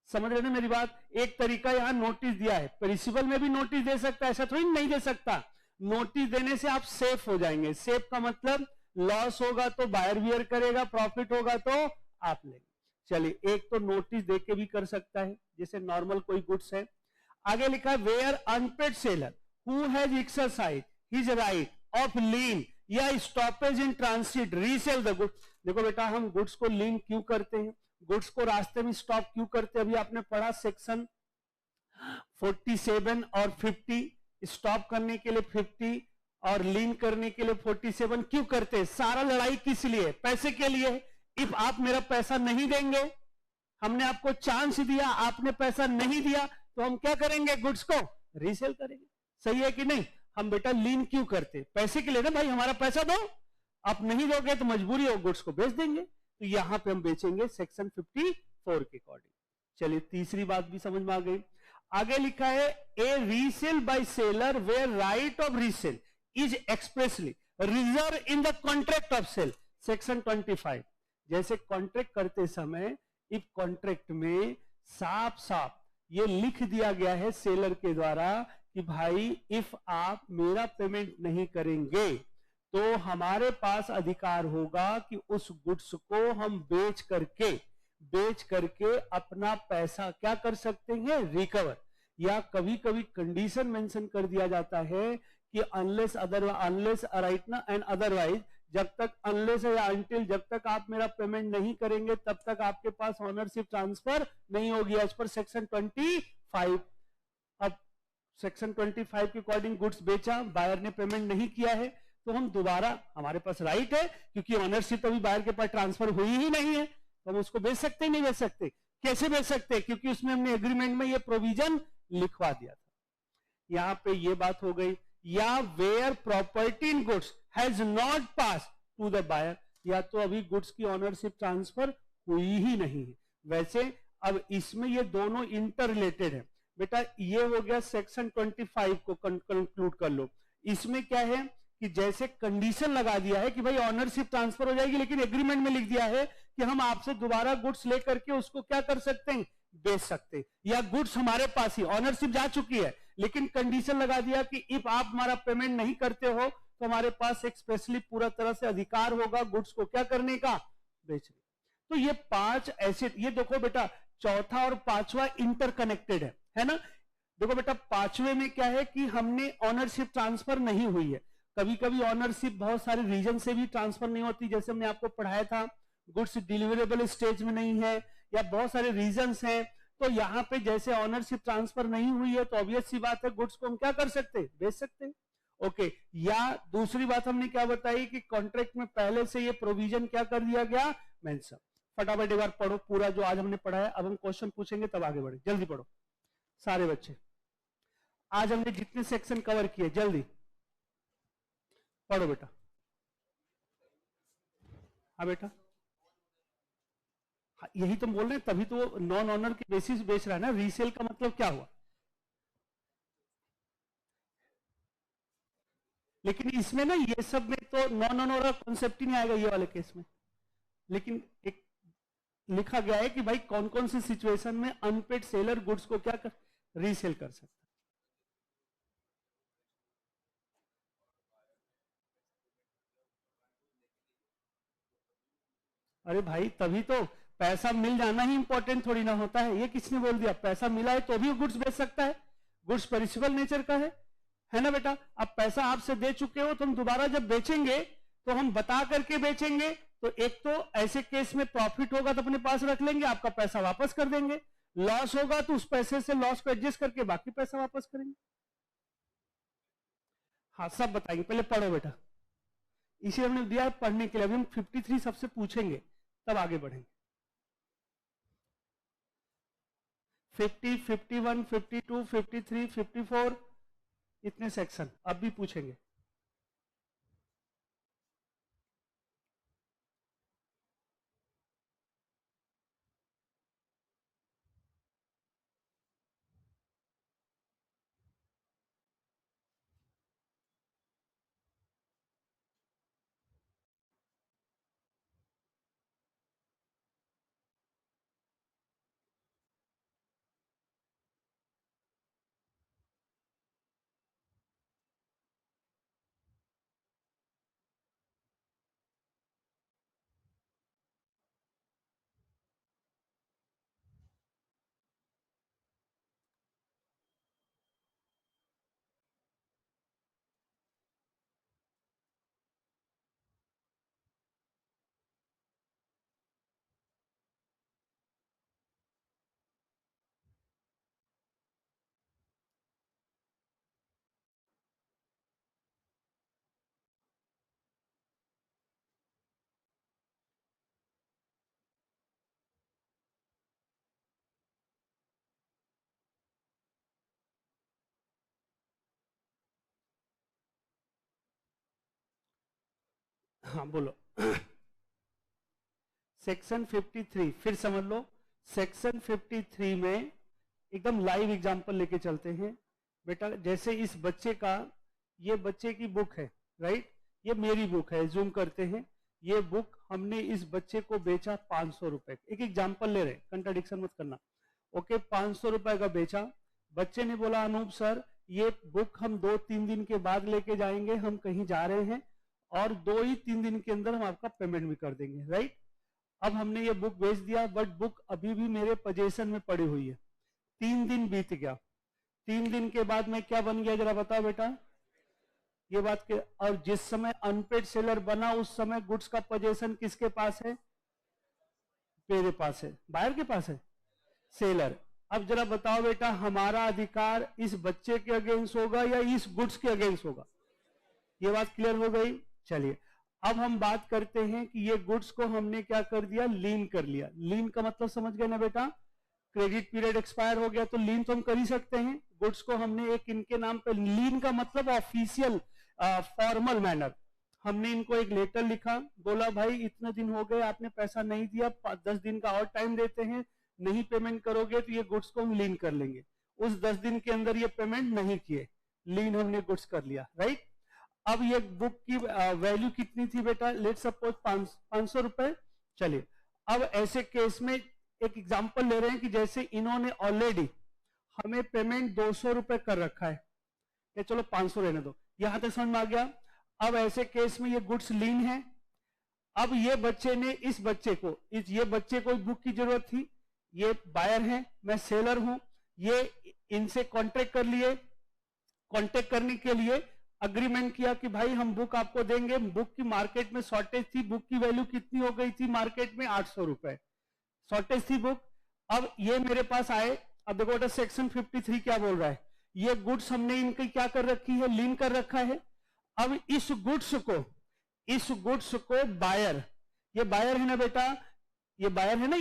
समझ रहे ना मेरी बात। एक तरीका यहां नोटिस दिया है, पेरिसिबल में भी नोटिस दे सकता है, ऐसा थोड़ी नहीं दे सकता। नोटिस देने से आप सेफ हो जाएंगे। सेफ का मतलब लॉस होगा तो बायर बियर करेगा, प्रॉफिट होगा तो आप लेंगे। चलिए, एक तो नोटिस देके भी कर सकता है, जैसे नॉर्मल कोई गुड्स है। आगे लिखा है where unpaid seller who has exercise his right of lien या stoppage in transit resell the goods. देखो बेटा, हम गुड्स को लीन क्यों करते हैं, गुड्स को रास्ते में स्टॉप क्यों करते हैं, अभी आपने पढ़ा सेक्शन 47 और 50, स्टॉप करने के लिए 50 और लीन करने के लिए 47 क्यों करते हैं, सारा लड़ाई किस लिए, पैसे के लिए। इफ आप मेरा पैसा नहीं देंगे, हमने आपको चांस दिया, आपने पैसा नहीं दिया, तो हम क्या करेंगे, गुड्स को रीसेल करेंगे। सही है कि नहीं। हम बेटा लीन क्यों करते, पैसे के लिए ना भाई, हमारा पैसा दो, आप नहीं दोगे तो मजबूरी हो, गुड्स को बेच देंगे। तो यहां पे हम बेचेंगे सेक्शन 54 के अकॉर्डिंग। चलिए, तीसरी बात भी समझ में आ गई। आगे लिखा है a resale by seller where right of resale is expressly reserve in the contract of sale, section 25। जैसे कॉन्ट्रैक्ट करते समय इफ कॉन्ट्रैक्ट में साफ साफ ये लिख दिया गया है सेलर के द्वारा कि भाई इफ आप मेरा पेमेंट नहीं करेंगे तो हमारे पास अधिकार होगा कि उस गुड्स को हम बेच करके अपना पैसा क्या कर सकते हैं, रिकवर। या कभी कभी कंडीशन मेंशन कर दिया जाता है कि अनलेस राइट ना एंड अदरवाइज, जब तक अनलेस या अनटिल, जब तक आप मेरा पेमेंट नहीं करेंगे तब तक आपके पास ऑनरशिप ट्रांसफर नहीं होगी, एज पर सेक्शन 25। अब सेक्शन 25 के अकॉर्डिंग गुड्स बेचा, बायर ने पेमेंट नहीं किया है, तो हम दोबारा, हमारे पास राइट है क्योंकि ऑनरशिप अभी बायर के पास ट्रांसफर हुई ही नहीं है, तो हम उसको बेच सकते नहीं बेच सकते। कैसे बेच सकते, क्योंकि उसमें हमने एग्रीमेंट में ये प्रोविजन लिखवा दिया था। यहां पे ये बात हो गई। या where property in goods has not pass to the buyer, या तो अभी गुड्स की ऑनरशिप ट्रांसफर हुई ही नहीं है। वैसे अब इसमें ये दोनों इंटर रिलेटेड है बेटा। ये हो गया सेक्शन 25 को कंक्लूड कर लो। इसमें क्या है कि जैसे कंडीशन लगा दिया है कि भाई ऑनरशिप ट्रांसफर हो जाएगी, लेकिन एग्रीमेंट में लिख दिया है कि हम आपसे दोबारा गुड्स लेकर के उसको क्या कर सकते हैं, बेच सकते हैं। या गुड्स हमारे पास ही, ऑनरशिप जा चुकी है, लेकिन कंडीशन लगा दिया कि इफ आप हमारा पेमेंट नहीं करते हो तो हमारे पास एक स्पेशली पूरा तरह से अधिकार होगा गुड्स को क्या करने का, बेचने। तो ये 5 ऐसे, ये देखो बेटा, चौथा और पांचवा इंटरकनेक्टेड है ना। देखो बेटा, पांचवे में क्या है कि हमने ऑनरशिप ट्रांसफर नहीं हुई है। कभी कभी ऑनरशिप बहुत सारे रीजन से भी ट्रांसफर नहीं होती, जैसे हमने आपको पढ़ाया था, गुड्स डिलीवरेबल स्टेज में नहीं है या बहुत सारे रीजंस हैं। तो यहां पे जैसे ऑनरशिप ट्रांसफर नहीं हुई है तो ऑब्वियस सी बात है गुड्स को हम क्या कर सकते हैं, बेच सकते हैं। ओके। या दूसरी बात हमने क्या बताई कि कॉन्ट्रैक्ट में पहले से ये प्रोविजन क्या कर दिया गया, मेंशन। फटाफट एक बार पढ़ो पूरा जो आज हमने पढ़ा है, अब हम क्वेश्चन पूछेंगे तब आगे बढ़े। जल्दी पढ़ो सारे बच्चे, आज हमने जितने सेक्शन कवर किए जल्दी पढ़ो बेटा। हाँ बेटा, हाँ, यही तो बोल रहे हैं, तभी तो नॉन ऑनर के बेसिस बेच रहा है ना। रीसेल का मतलब क्या हुआ? लेकिन इसमें ना ये सब में तो नॉन ऑनर का कॉन्सेप्ट ही नहीं आएगा ये वाले केस में। लेकिन एक लिखा गया है कि भाई कौन कौन सी सिचुएशन में अनपेड सेलर गुड्स को क्या कर, रीसेल कर सकता है। अरे भाई तभी तो पैसा मिल जाना ही इंपॉर्टेंट थोड़ी ना होता है। ये किसने बोल दिया? पैसा मिला है तो भी गुड्स बेच सकता है। गुड्स पेरिशेबल नेचर का है ना बेटा? अब पैसा आपसे दे चुके हो तो हम दोबारा जब बेचेंगे तो हम बता करके बेचेंगे। तो एक तो ऐसे केस में प्रॉफिट होगा तो अपने पास रख लेंगे, आपका पैसा वापस कर देंगे। लॉस होगा तो उस पैसे से लॉस को एडजस्ट करके बाकी पैसा वापस करेंगे। हाँ सब बताएंगे, पहले पढ़ो बेटा। इसी हमने दिया है पढ़ने के लिए। अभी हम 53 सबसे पूछेंगे तब आगे बढ़ेंगे। 50, 51, 52, 53, 54 इतने सेक्शन अब भी पूछेंगे। हाँ बोलो। सेक्शन 53 फिर समझ लो। सेक्शन 53 में एकदम लाइव एग्जांपल लेके चलते हैं बेटा। जैसे इस बच्चे का, ये बच्चे की बुक है राइट, ये मेरी बुक है, जूम करते हैं। ये बुक हमने इस बच्चे को बेचा 500 रुपए। एक एग्जांपल ले रहे, कंट्राडिक्शन मत करना। ओके 500 रुपए का बेचा। बच्चे ने बोला अनूप सर ये बुक हम 2-3 दिन के बाद लेके जाएंगे, हम कहीं जा रहे हैं और 2 ही 3 दिन के अंदर हम आपका पेमेंट भी कर देंगे राइट। अब हमने ये बुक बेच दिया, बट बुक अभी भी मेरे पोजीशन में पड़ी हुई है। 3 दिन बीत गया। 3 दिन के बाद मैं क्या बन गया जरा बताओ बेटा? ये बात के, और जिस समय अनपेड सेलर बना उस समय गुड्स का पोजीशन किसके पास है? मेरे पास है। बायर के पास है, सेलर। अब जरा बताओ बेटा हमारा अधिकार इस बच्चे के अगेंस्ट होगा या इस गुड्स के अगेंस्ट होगा? ये बात क्लियर हो गई। चलिए अब हम बात करते हैं कि ये गुड्स को हमने क्या कर दिया? लीन कर लिया। लीन का मतलब समझ गए ना बेटा? क्रेडिट पीरियड एक्सपायर हो गया तो लीन तो हम कर ही सकते हैं। गुड्स को हमने एक इनके नाम पे, लीन का मतलब ऑफिशियल फॉर्मल मैनर। हमने इनको एक लेटर लिखा, बोला भाई इतने दिन हो गए आपने पैसा नहीं दिया, 10 दिन का और टाइम देते हैं, नहीं पेमेंट करोगे तो ये गुड्स को हम लीन कर लेंगे। उस 10 दिन के अंदर ये पेमेंट नहीं किए, लीन हमने गुड्स कर लिया राइट। अब ये बुक की वैल्यू कितनी थी बेटा? लेट सपोज 500 रुपए। चलिए अब ऐसे केस में एक एग्जांपल ले रहे हैं कि जैसे इन्होंने ऑलरेडी हमें पेमेंट 200 रुपए कर रखा है, या चलो 500 रहने दो, यहां तक समझ में आ गया। अब ऐसे केस में ये गुड्स लीन है। अब ये बच्चे ने इस बच्चे को, ये बच्चे को बुक की जरूरत थी, ये बायर है, मैं सेलर हूं, ये इनसे कॉन्ट्रैक्ट कर लिए। कॉन्ट्रैक्ट करने के लिए अग्रीमेंट किया कि भाई हम बुक आपको देंगे। बुक की मार्केट में शॉर्टेज थी, बुक की वैल्यू कितनी हो गई थी मार्केट में? 800 रुपए शॉर्टेज थी बुक। अब ये मेरे पास आए। अब देखो बेटा सेक्शन 53 क्या बोल रहा है? ये गुड्स हमने इनकी क्या कर रखी है? लीन कर रखा है। अब इस गुड्स को बायर, ये बायर है ना बेटा, ये बायर है ना,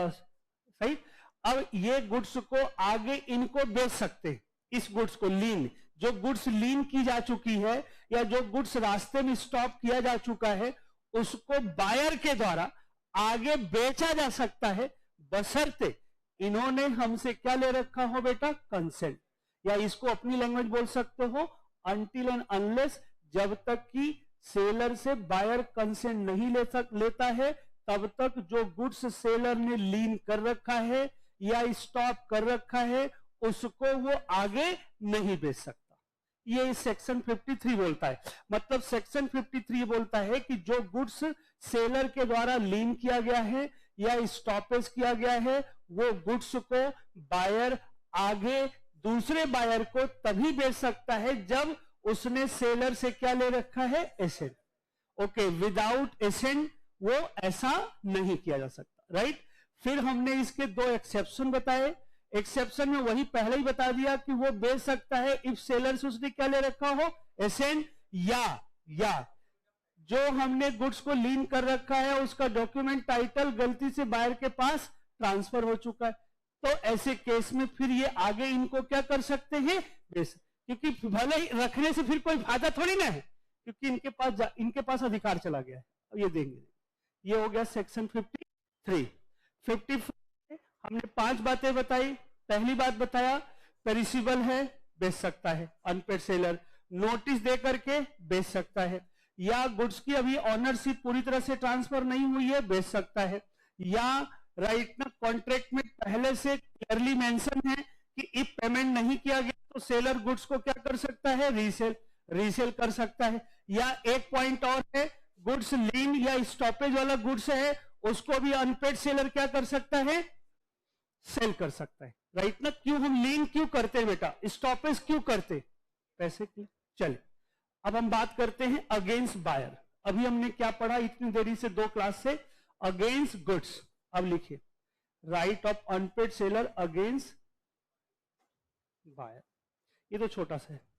सही। अब ये गुड्स को आगे इनको बेच सकते, इस गुड्स को लीन, जो गुड्स लीन की जा चुकी है या जो गुड्स रास्ते में स्टॉप किया जा चुका है उसको बायर के द्वारा आगे बेचा जा सकता है, बशर्ते इन्होंने हमसे क्या ले रखा हो बेटा, कंसेंट। या इसको अपनी लैंग्वेज बोल सकते हो, अनटिल एंड अनलेस, जब तक कि सेलर से बायर कंसेंट नहीं लेता है, तब तक जो गुड्स सेलर ने लीन कर रखा है या स्टॉप कर रखा है, उसको वो आगे नहीं बेच सकता। ये सेक्शन 53 बोलता है। मतलब सेक्शन 53 बोलता है कि जो गुड्स सेलर के द्वारा लीन किया गया है या स्टॉपेज किया गया है, वो गुड्स को बायर आगे दूसरे बायर को तभी बेच सकता है जब उसने सेलर से क्या ले रखा है, एसेंट। ओके, विदाउट एसेंट वो ऐसा नहीं किया जा सकता, राइट। फिर हमने इसके दो एक्सेप्शन बताए। एक्सेप्शन में वही पहले ही बता दिया कि वो बेच सकता है इफ सेलर से उसने क्या ले रखा हो, एसेंट, या जो हमने गुड्स को लीन कर रखा है उसका डॉक्यूमेंट टाइटल गलती से बायर के पास ट्रांसफर हो चुका है। तो ऐसे केस में फिर ये आगे इनको क्या कर सकते हैं, बेच। क्योंकि भले ही रखने से फिर कोई फायदा थोड़ी ना है, क्योंकि इनके पास अधिकार चला गया है। ये देंगे। ये हो गया सेक्शन 53। 54 हमने 5 बातें बताई। पहली बात बताया, पेरिसेबल है, बेच सकता है अनपेड सेलर, नोटिस दे करके बेच सकता है, या गुड्स की अभी ऑनरशिप पूरी तरह से ट्रांसफर नहीं हुई है, बेच सकता है, या राइट ना कॉन्ट्रैक्ट में पहले से क्लियरली मेंशन है कि इफ पेमेंट नहीं किया गया तो सेलर गुड्स को क्या कर सकता है, रीसेल कर सकता है। या एक पॉइंट और है, गुड्स लीन या स्टॉपेज वाला गुड्स है, उसको भी अनपेड सेलर क्या कर सकता है, सेल कर सकता है, राइट ना। क्यों हम लीन क्यों करते हैं बेटा, स्टॉपेज क्यों करते, पैसे के लिए। चलिए अब हम बात करते हैं अगेंस्ट बायर। अभी हमने क्या पढ़ा इतनी देरी से, 2 क्लास से, अगेंस्ट गुड्स। अब लिखिए, right of unpaid seller against buyer. ये तो छोटा सा है।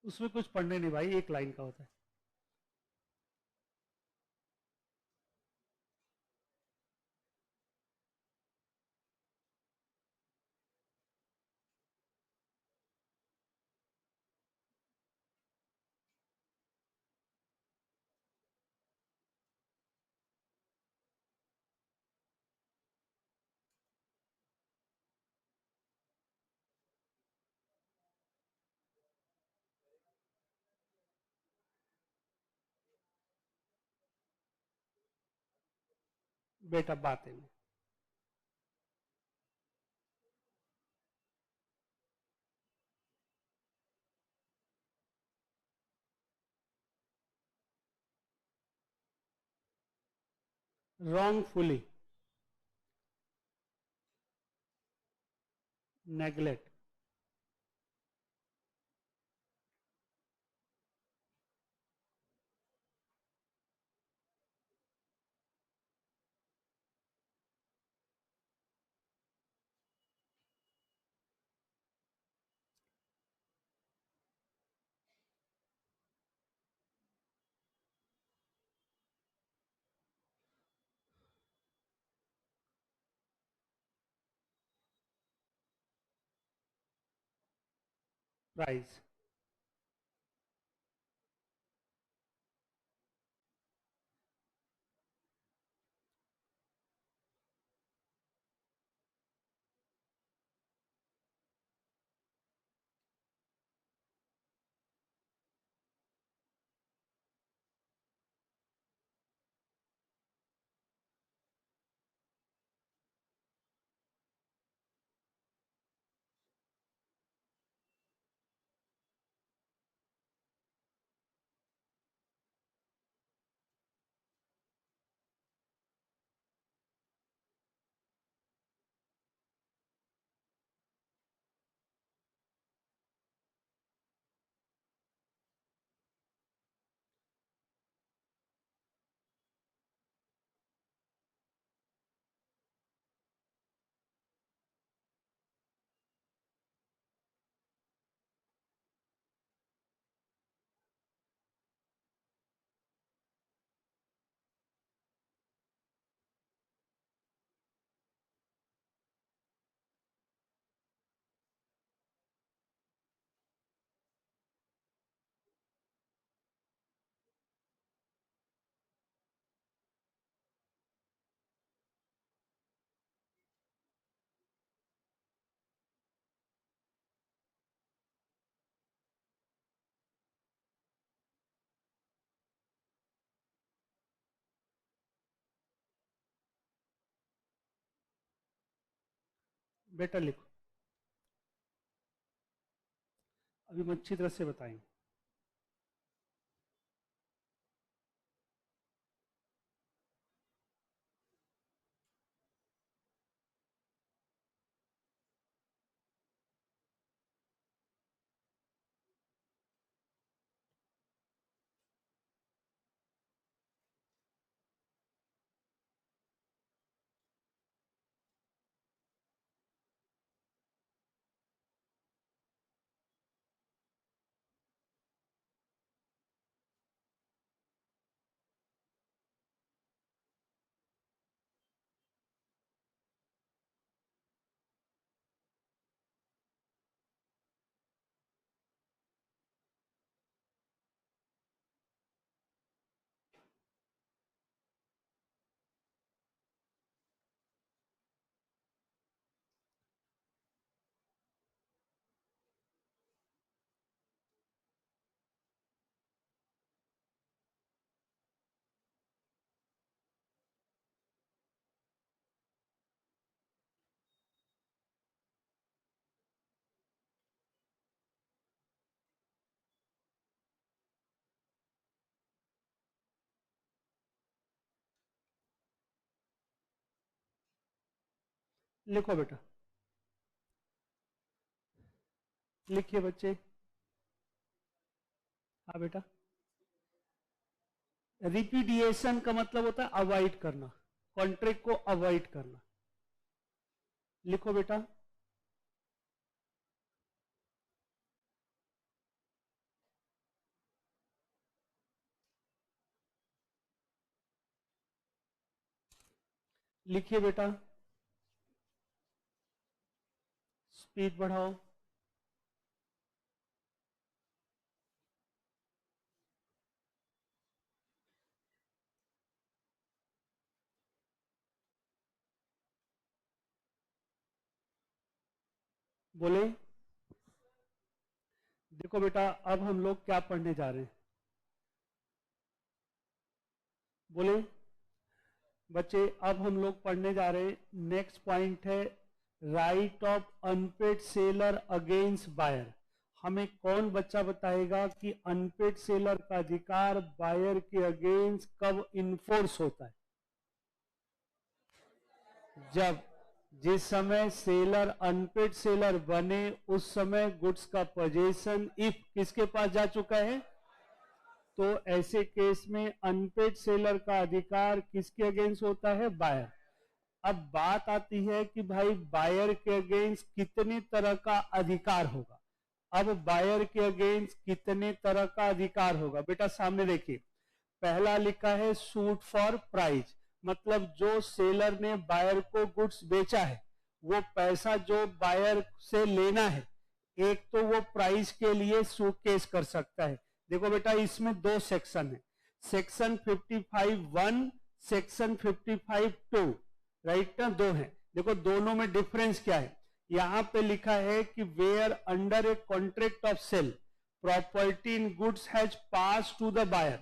उसमें कुछ पढ़ने नहीं भाई, एक लाइन का होता है। बेटा बात है, wrongfully neglect, price, बेटा लिखो, अभी हम अच्छी तरह से बताएंगे। लिखो बेटा, लिखिए बच्चे। हाँ बेटा, रिपीडिएशन का मतलब होता है अवॉइड करना, कॉन्ट्रैक्ट को अवॉइड करना। लिखो बेटा, लिखिए बेटा, स्पीड बढ़ाओ। बोले, देखो बेटा अब हम लोग क्या पढ़ने जा रहे हैं। बोले बच्चे, अब हम लोग पढ़ने जा रहे हैं, नेक्स्ट पॉइंट है right of unpaid seller against buyer. हमें कौन बच्चा बताएगा कि अनपेड सेलर का अधिकार बायर के अगेंस्ट कब इन्फोर्स होता है? जब जिस समय सेलर अनपेड सेलर बने उस समय गुड्स का पोजीशन इफ किसके पास जा चुका है, तो ऐसे केस में अनपेड सेलर का अधिकार किसके अगेंस्ट होता है? बायर। अब बात आती है कि भाई बायर के अगेंस्ट कितने तरह का अधिकार होगा। अब बायर के अगेंस्ट कितने तरह का अधिकार होगा बेटा, सामने देखिए। पहला लिखा है सूट फॉर प्राइस, मतलब जो सेलर ने बायर को गुड्स बेचा है वो पैसा जो बायर से लेना है, एक तो वो प्राइस के लिए सूट केस कर सकता है। देखो बेटा इसमें दो सेक्शन है, सेक्शन 55(1), सेक्शन 55(2), राइट ना, दो है। देखो दोनों में डिफरेंस क्या है। यहां पे लिखा है कि where under a contract of sale property in goods has pass to the buyer,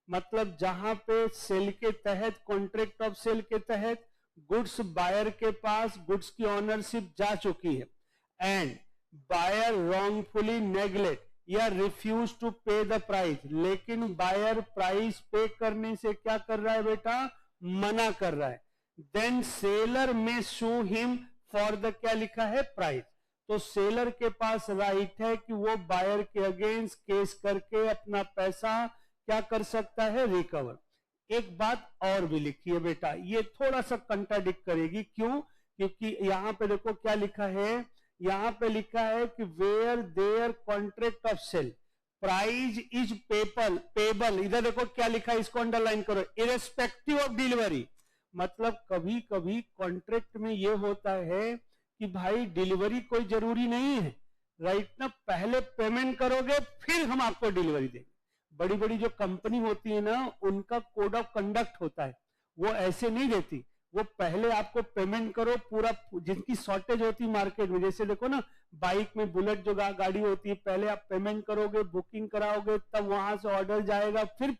मतलब जहां पे सेल के तहत, कॉन्ट्रैक्ट ऑफ सेल के तहत गुड्स बायर के पास, गुड्स की ऑनरशिप जा चुकी है, एंड बायर रॉन्गफुली नेग्लेक्ट या रिफ्यूज टू पे द प्राइस, लेकिन बायर प्राइस पे करने से क्या कर रहा है बेटा? मना कर रहा है। देन सेलर में सू हिम फॉर द, क्या लिखा है? प्राइस। तो सेलर के पास राइट है कि वो बायर के अगेंस्ट केस करके अपना पैसा क्या कर सकता है? रिकवर। एक बात और भी लिखी है बेटा, ये थोड़ा सा कंट्राडिक्ट करेगी। क्यों? क्योंकि यहां पे देखो क्या लिखा है, यहां पे लिखा है कि where there contract of sale price is payable, इधर देखो क्या लिखा है, इसको अंडरलाइन करो, इरेस्पेक्टिव ऑफ डिलीवरी। मतलब कभी कभी कॉन्ट्रैक्ट में ये होता है कि भाई डिलीवरी कोई जरूरी नहीं है, राइट ना, पहले पेमेंट करोगे फिर हम आपको डिलीवरी देंगे। बड़ी बड़ी जो कंपनी होती है ना, उनका कोड ऑफ कंडक्ट होता है, वो ऐसे नहीं देती, वो पहले आपको पेमेंट करो पूरा, जिनकी शॉर्टेज होती है मार्केट में, जैसे देखो ना बाइक में बुलेट जो गाड़ी होती है, पहले आप पेमेंट करोगे, बुकिंग कराओगे, तब वहां से ऑर्डर जाएगा, फिर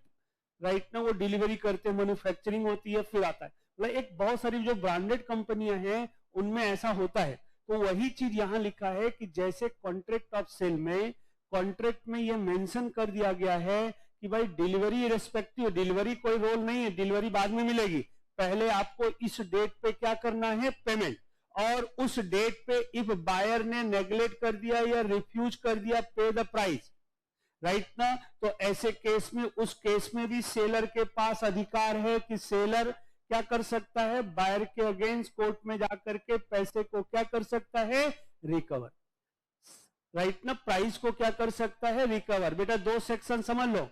राइट ना वो डिलीवरी करते हैं, मैन्युफैक्चरिंग होती है, फिर आता है। मतलब एक बहुत सारी जो ब्रांडेड कंपनियां हैं उनमें ऐसा होता है। तो वही चीज यहां लिखा है कि जैसे कॉन्ट्रैक्ट ऑफ सेल में, कॉन्ट्रैक्ट में ये मेंशन कर दिया गया है कि भाई डिलीवरी रेस्पेक्टिव, डिलीवरी कोई रोल नहीं है, डिलीवरी बाद में मिलेगी, पहले आपको इस डेट पे क्या करना है, पेमेंट, और उस डेट पे इफ बायर ने नेग्लेक्ट कर दिया या रिफ्यूज कर दिया पे द प्राइस, राइट ना, तो ऐसे केस में, उस केस में भी सेलर के पास अधिकार है कि सेलर क्या कर सकता है, बायर के अगेंस्ट कोर्ट में जाकर के पैसे को क्या कर सकता है, रिकवर, राइट ना, प्राइस को क्या कर सकता है, रिकवर। बेटा दो सेक्शन समझ लो।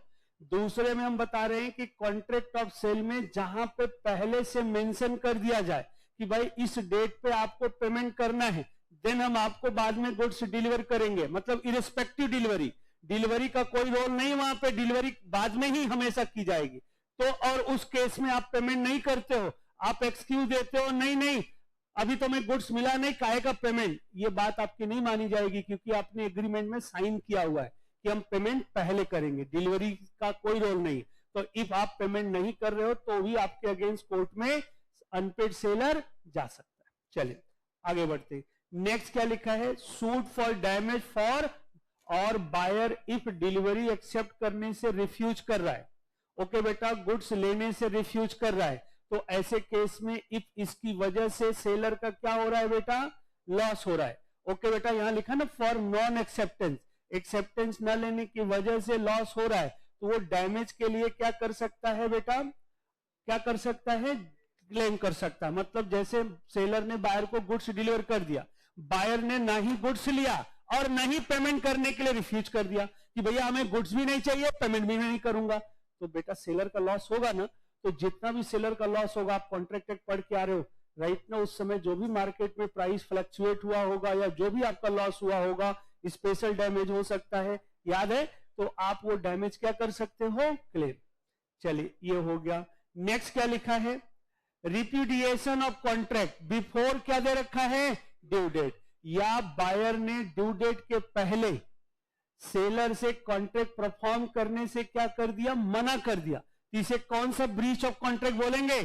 दूसरे में हम बता रहे हैं कि कॉन्ट्रैक्ट ऑफ सेल में जहां पे पहले से मेंशन कर दिया जाए कि भाई इस डेट पे आपको पेमेंट करना है, देन हम आपको बाद में गुड्स डिलीवर करेंगे, मतलब इरेस्पेक्टिव डिलीवरी, डिलीवरी का कोई रोल नहीं, वहां पे डिलीवरी बाद में ही हमेशा की जाएगी। तो और उस केस में आप पेमेंट नहीं करते हो, आप एक्सक्यूज देते हो, नहीं नहीं अभी तो मैं गुड्स मिला नहीं, काहे का पेमेंट, ये बात आपकी नहीं मानी जाएगी, क्योंकि आपने एग्रीमेंट में साइन किया हुआ है कि हम पेमेंट पहले करेंगे, डिलीवरी का कोई रोल नहीं। तो इफ आप पेमेंट नहीं कर रहे हो तो भी आपके अगेंस्ट कोर्ट में अनपेड सेलर जा सकता है। चलिए आगे बढ़ते, नेक्स्ट क्या लिखा है, सूट फॉर डैमेज फॉर और बायर इफ डिलीवरी एक्सेप्ट करने से रिफ्यूज कर रहा है। ओके बेटा, गुड्स लेने से रिफ्यूज कर रहा है, तो ऐसे केस में इफ इसकी वजह से सेलर का क्या हो रहा है बेटा, लॉस हो रहा है। ओके बेटा, यहां लिखा ना फॉर नॉन एक्सेप्टेंस, एक्सेप्टेंस न लेने की वजह से लॉस हो रहा है, तो वो डैमेज के लिए क्या कर सकता है बेटा, क्या कर सकता है, क्लेम कर सकता है। मतलब जैसे सेलर ने बायर को गुड्स डिलीवर कर दिया, बायर ने ना ही गुड्स लिया और ना ही पेमेंट करने के लिए रिफ्यूज कर दिया कि भैया हमें गुड्स भी नहीं चाहिए, पेमेंट भी नहीं करूंगा, तो बेटा सेलर का लॉस होगा ना। तो जितना भी सेलर का लॉस होगा, आप कॉन्ट्रैक्ट पढ़ के आ रहे हो, राइट ना, उस समय जो भी मार्केट में प्राइस फ्लक्चुएट हुआ होगा या जो भी आपका लॉस हुआ होगा, स्पेशल डैमेज हो सकता है, याद है, तो आप वो डैमेज क्या कर सकते हो, क्लेम। चलिए ये हो गया। नेक्स्ट क्या लिखा है, रिप्यूडिएशन ऑफ कॉन्ट्रैक्ट बिफोर क्या दे रखा है, ड्यू डेट, या बायर ने ड्यू डेट के पहले सेलर से कॉन्ट्रैक्ट परफॉर्म करने से क्या कर दिया, मना कर दिया, इसे कौन सा ब्रीच ऑफ कॉन्ट्रैक्ट बोलेंगे,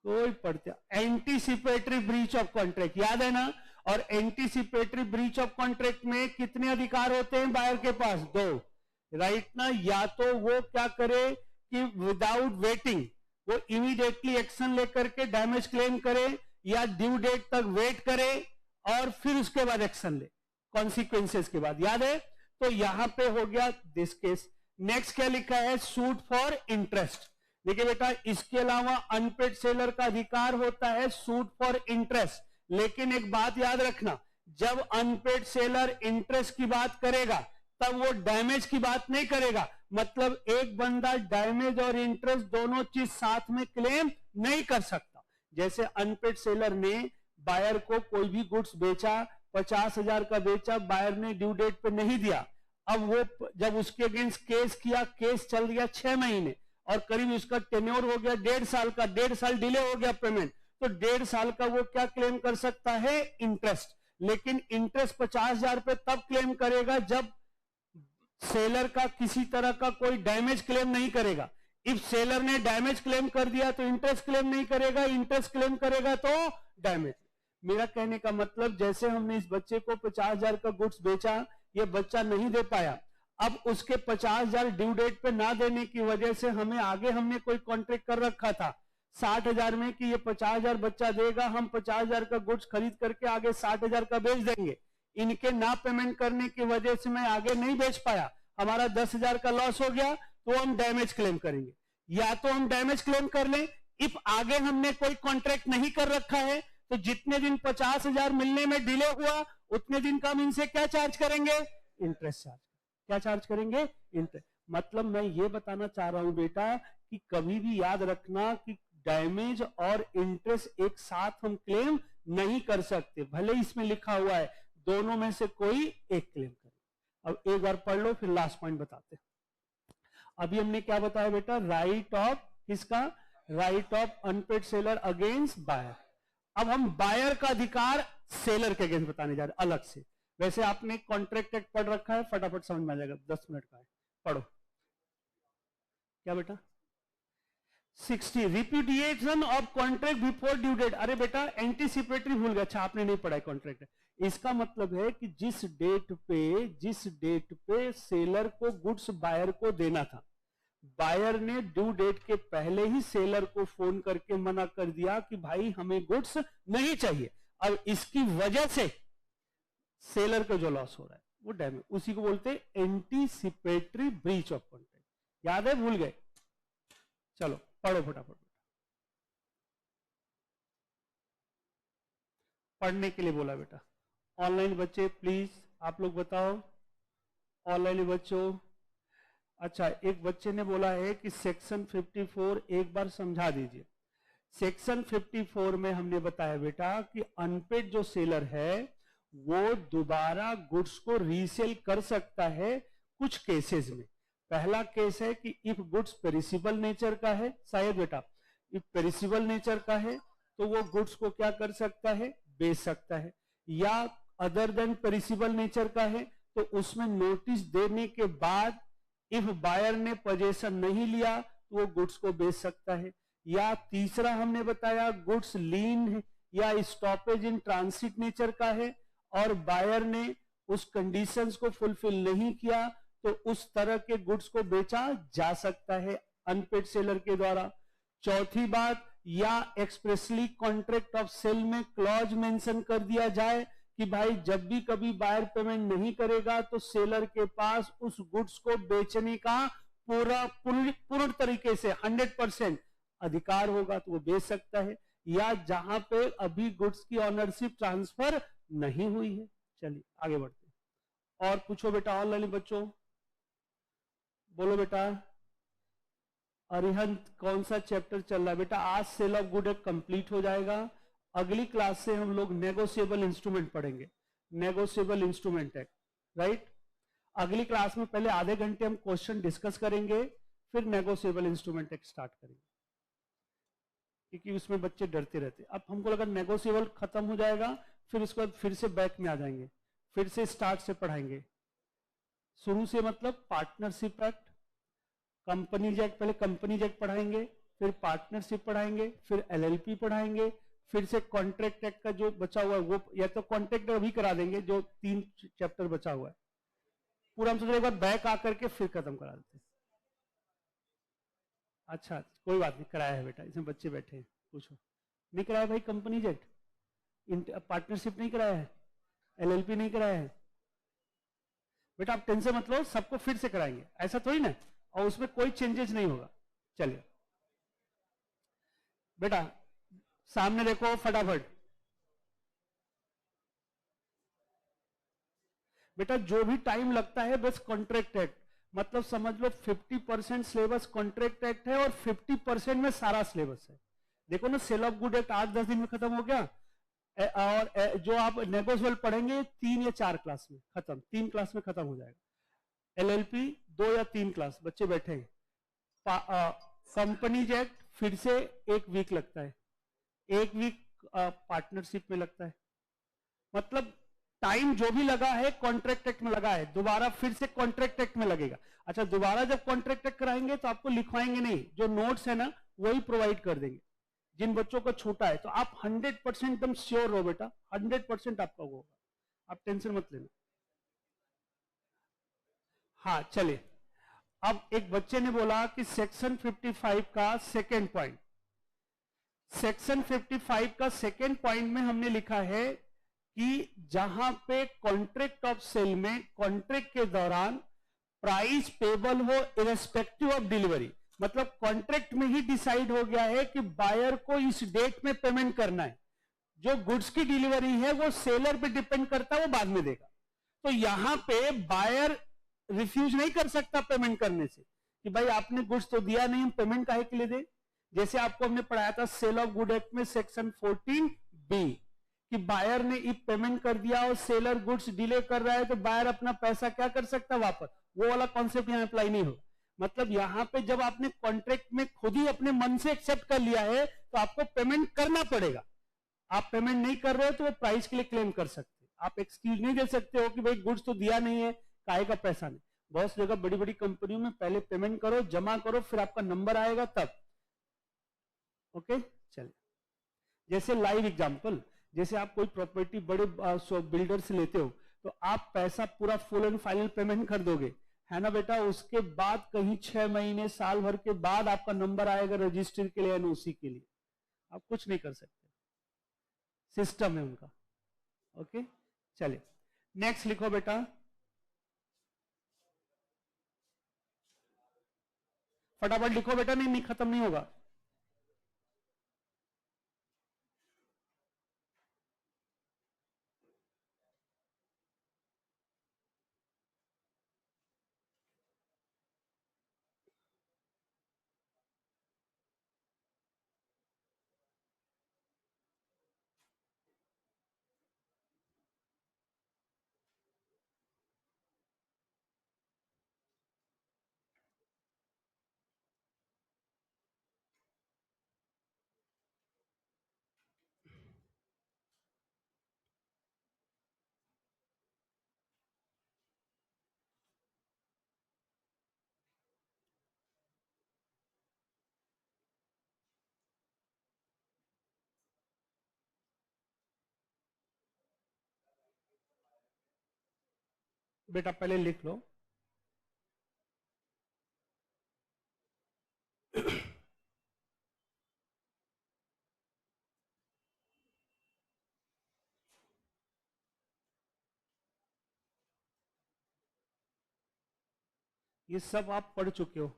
कोई पढ़ते, एंटीसिपेटरी ब्रीच ऑफ कॉन्ट्रैक्ट, याद है ना। और एंटीसिपेटरी ब्रीच ऑफ कॉन्ट्रैक्ट में कितने अधिकार होते हैं बायर के पास, दो, राइट ना, या तो वो क्या करे कि विदाउट वेटिंग वो इमीडिएटली एक्शन लेकर के डैमेज क्लेम करे, या ड्यू डेट तक वेट करे और फिर उसके बाद एक्शन ले कॉन्सिक्वेंसेस के बाद, याद है। तो यहां पे हो गया दिस केस। नेक्स्ट क्या लिखा है, सूट फॉर इंटरेस्ट। देखिए बेटा, इसके अलावा अनपेड सेलर का अधिकार होता है सूट फॉर इंटरेस्ट, लेकिन एक बात याद रखना, जब अनपेड सेलर इंटरेस्ट की बात करेगा तब वो डैमेज की बात नहीं करेगा। मतलब एक बंदा डैमेज और इंटरेस्ट दोनों चीज साथ में क्लेम नहीं कर सकता। जैसे अनपेड सेलर ने बायर को कोई भी गुड्स बेचा, 50,000 का बेचा, बायर ने ड्यू डेट पे नहीं दिया, अब वो जब उसके अगेंस्ट केस किया, केस चल गया 6 महीने और करीब उसका टेन्योर हो गया 1.5 साल का, 1.5 साल डिले हो गया पेमेंट, तो 1.5 साल का वो क्या क्लेम कर सकता है, इंटरेस्ट। लेकिन इंटरेस्ट 50,000 पे तब क्लेम करेगा जब सेलर का किसी तरह का कोई डैमेज क्लेम नहीं करेगा। इफ सेलर ने डैमेज क्लेम कर दिया तो इंटरेस्ट क्लेम नहीं करेगा, इंटरेस्ट क्लेम करेगा तो डैमेज। मेरा कहने का मतलब, जैसे हमने इस बच्चे को 50,000 का गुड्स बेचा, ये बच्चा नहीं दे पाया, अब उसके 50,000 ड्यू डेट पे ना देने की वजह से हमें आगे हमने कोई कॉन्ट्रैक्ट कर रखा था 60,000 में कि ये 50,000 बच्चा देगा, हम 50,000 का गुड्स खरीद करके आगे 60,000 का बेच देंगे। इनके ना पेमेंट करने की वजह से मैं आगे नहीं बेच पाया, हमारा 10,000 का लॉस हो गया, तो हम डैमेज क्लेम करेंगे। या तो हम डैमेज क्लेम कर लें, इफ आगे हमने कोई कॉन्ट्रैक्ट नहीं कर रखा है तो जितने दिन 50,000 मिलने में डिले हुआ उतने दिन का हम इनसे क्या चार्ज करेंगे, इंटरेस्ट चार्ज। क्या चार्ज करेंगे, इंटरेस्ट। मतलब मैं ये बताना चाह रहा हूं बेटा कि कभी भी याद रखना कि डैमेज और इंटरेस्ट एक साथ हम क्लेम नहीं कर सकते, भले इसमें लिखा हुआ है दोनों में से कोई एक क्लेम करें। अब एक बार पढ़ लो फिर लास्ट पॉइंट बताते हैं। अभी हमने क्या बताया बेटा, राइट ऑफ किसका, right of unpaid seller against buyer. अब हम बायर का अधिकार सेलर के अगेंस्ट बताने जा रहे हैं अलग से। वैसे आपने कॉन्ट्रैक्ट एक्ट पढ़ रखा है, फटाफट समझ में आ जाएगा, 10 मिनट का है, पढ़ो। क्या बेटा, 60 repudiation of contract before due date. अरे बेटा एंटीसिपेटरी भूल गया, अच्छा आपने नहीं पढ़ा है कॉन्ट्रैक्ट। इसका मतलब है कि जिस डेट पे सेलर को गुड्स बायर को देना था, बायर ने ड्यू डेट के पहले ही सेलर को फोन करके मना कर दिया कि भाई हमें गुड्स नहीं चाहिए। अब इसकी वजह से सेलर का जो लॉस हो रहा है वो डैमेज, उसी को बोलते हैं एंटीसिपेटरी ब्रीच ऑफ कॉन्ट्रैक्ट। याद है, भूल गए? चलो पढ़ो फटाफट। पढ़ने के लिए बोला बेटा। ऑनलाइन बच्चे प्लीज आप लोग बताओ, ऑनलाइन बच्चों। अच्छा, एक बच्चे ने बोला है कि सेक्शन 54 एक बार समझा दीजिए। सेक्शन 54 में हमने बताया बेटा कि अनपेड जो सेलर है वो दोबारा गुड्स को रीसेल कर सकता है कुछ केसेस में। पहला केस है कि इफ गुड्स पेरिसिबल नेचर का है, शायद बेटा इफ पेरिसिबल नेचर का है तो वो गुड्स को क्या कर सकता है, बेच सकता है। या अदर देन पेरिसिबल नेचर का है तो उसमें नोटिस देने के बाद इफ बायर ने पोजेशन नहीं लिया तो वो गुड्स को बेच सकता है। या तीसरा हमने बताया गुड्स लीन या स्टॉपेज इन ट्रांसिट नेचर का है और बायर ने उस कंडीशंस को फुलफिल नहीं किया तो उस तरह के गुड्स को बेचा जा सकता है अनपेड सेलर के द्वारा। चौथी बात, या एक्सप्रेसली कॉन्ट्रैक्ट ऑफ सेल में क्लॉज मेंशन कर दिया जाए कि भाई जब भी कभी बायर पेमेंट नहीं करेगा तो सेलर के पास उस गुड्स को बेचने का पूर्ण तरीके से 100% अधिकार होगा तो वो बेच सकता है। या जहां पे अभी गुड्स की ऑनरशिप ट्रांसफर नहीं हुई है। चलिए आगे बढ़ते हैं। और पूछो बेटा ऑनलाइन बच्चों, बोलो बेटा। अरिहंत कौन सा चैप्टर चल रहा है बेटा? आज sale of good act complete हो जाएगा। अगली क्लास से हम लोग नेगोशिएबल इंस्ट्रूमेंट पढ़ेंगे, नेगोशिएबल इंस्ट्रूमेंट एक्ट, राइट। अगली क्लास में पहले आधे घंटे हम क्वेश्चन डिस्कस करेंगे, फिर नेगोशिएबल इंस्ट्रूमेंट एक्ट स्टार्ट करेंगे, क्योंकि उसमें बच्चे डरते रहते। अब हमको लगा नेगोशिएबल खत्म हो जाएगा, फिर उसके बाद फिर से बैक में आ जाएंगे, फिर से स्टार्ट से पढ़ाएंगे, शुरू से मतलब पार्टनरशिप एक्ट, कंपनीज एक्ट, पहले कंपनीज एक्ट पढ़ाएंगे, फिर पार्टनरशिप पढ़ाएंगे, फिर एलएलपी पढ़ाएंगे, फिर से कॉन्ट्रैक्ट एक्ट का जो बचा हुआ है वो, या तो कॉन्ट्रैक्ट अभी करा देंगे जो 3 चैप्टर बचा हुआ है पूरा, हम सोच एक बार बैक आकर के फिर खत्म करा देते हैं। अच्छा कोई बात नहीं, कराया है बेटा, इसमें बच्चे बैठे हैं, पूछो। नहीं कराया भाई कंपनीज एक्ट, पार्टनरशिप नहीं कराया है, एलएलपी नहीं कराया है बेटा, आप टेंशन मत लो, सबको फिर से कराएंगे, ऐसा थोड़ी ना, और उसमें कोई चेंजेस नहीं होगा। चलिए बेटा सामने देखो फटाफट। बेटा जो भी टाइम लगता है बस कॉन्ट्रैक्ट एक्ट, मतलब समझ लो 50% सिलेबस कॉन्ट्रैक्ट एक्ट है और 50% में सारा सिलेबस है। देखो ना, सेल ऑफ गुड एक्ट 8-10 दिन में खत्म हो गया, और जो आप नेगोशिएबल पढ़ेंगे 3 या 4 क्लास में खत्म, 3 क्लास में खत्म हो जाएगा। एलएलपी 2 या 3 क्लास, बच्चे बैठे हैं। कंपनीज एक्ट फिर से 1 वीक लगता है, 1 वीक पार्टनरशिप में लगता है, मतलब टाइम जो भी लगा है कॉन्ट्रैक्ट एक्ट में लगा है, दोबारा फिर से कॉन्ट्रैक्ट एक्ट में लगेगा। अच्छा दोबारा जब कॉन्ट्रैक्ट एक्ट कराएंगे तो आपको लिखवाएंगे नहीं, जो नोट्स है ना वही प्रोवाइड कर देंगे जिन बच्चों को छूटा है। तो आप 100% एकदम श्योर रहो बेटा, 100% आपका होगा, आप टेंशन मत लेना। हाँ चलिए, अब एक बच्चे ने बोला कि सेक्शन 55 का सेकेंड पॉइंट, सेक्शन 55 का सेकेंड पॉइंट में हमने लिखा है कि जहां पे कॉन्ट्रैक्ट ऑफ सेल में कॉन्ट्रैक्ट के दौरान प्राइस पेबल हो इरेस्पेक्टिव ऑफ डिलीवरी, मतलब कॉन्ट्रैक्ट में ही डिसाइड हो गया है कि बायर को इस डेट में पेमेंट करना है, जो गुड्स की डिलीवरी है वो सेलर पे डिपेंड करता है, वो बाद में देगा। तो यहां पे बायर रिफ्यूज नहीं कर सकता पेमेंट करने से कि भाई आपने गुड्स तो दिया नहीं, हम पेमेंट काहे के लिए दे। जैसे आपको हमने पढ़ाया था सेल ऑफ गुड एक्ट में सेक्शन 14B कि बायर ने इफ पेमेंट कर दिया और सेलर गुड्स डिले कर रहा है तो बायर अपना पैसा क्या कर सकता है वापस, वो वाला कॉन्सेप्ट यहां अप्लाई नहीं होगा। मतलब यहां पे जब आपने कॉन्ट्रैक्ट में खुद ही अपने मन से एक्सेप्ट कर लिया है तो आपको पेमेंट करना पड़ेगा। आप पेमेंट नहीं कर रहे हो तो वो प्राइस के लिए क्लेम कर सकते, आप एक्सक्यूज नहीं दे सकते हो कि भाई गुड्स तो दिया नहीं है, काहे का पैसा नहीं। बहुत जगह बड़ी बड़ी कंपनियों में पहले पेमेंट करो, जमा करो, फिर आपका नंबर आएगा तब। ओके चलिए, जैसे लाइव एग्जांपल, जैसे आप कोई प्रॉपर्टी बड़े बिल्डर से लेते हो तो आप पैसा पूरा फुल एंड फाइनल पेमेंट कर दोगे, है ना बेटा। उसके बाद कहीं 6 महीने साल भर के बाद आपका नंबर आएगा रजिस्ट्री के लिए, एनओसी के लिए, आप कुछ नहीं कर सकते, सिस्टम है उनका। ओके चलिए नेक्स्ट लिखो बेटा, फटाफट लिखो बेटा, नहीं खत्म नहीं होगा। बेटा पहले लिख लो, ये सब आप पढ़ चुके हो।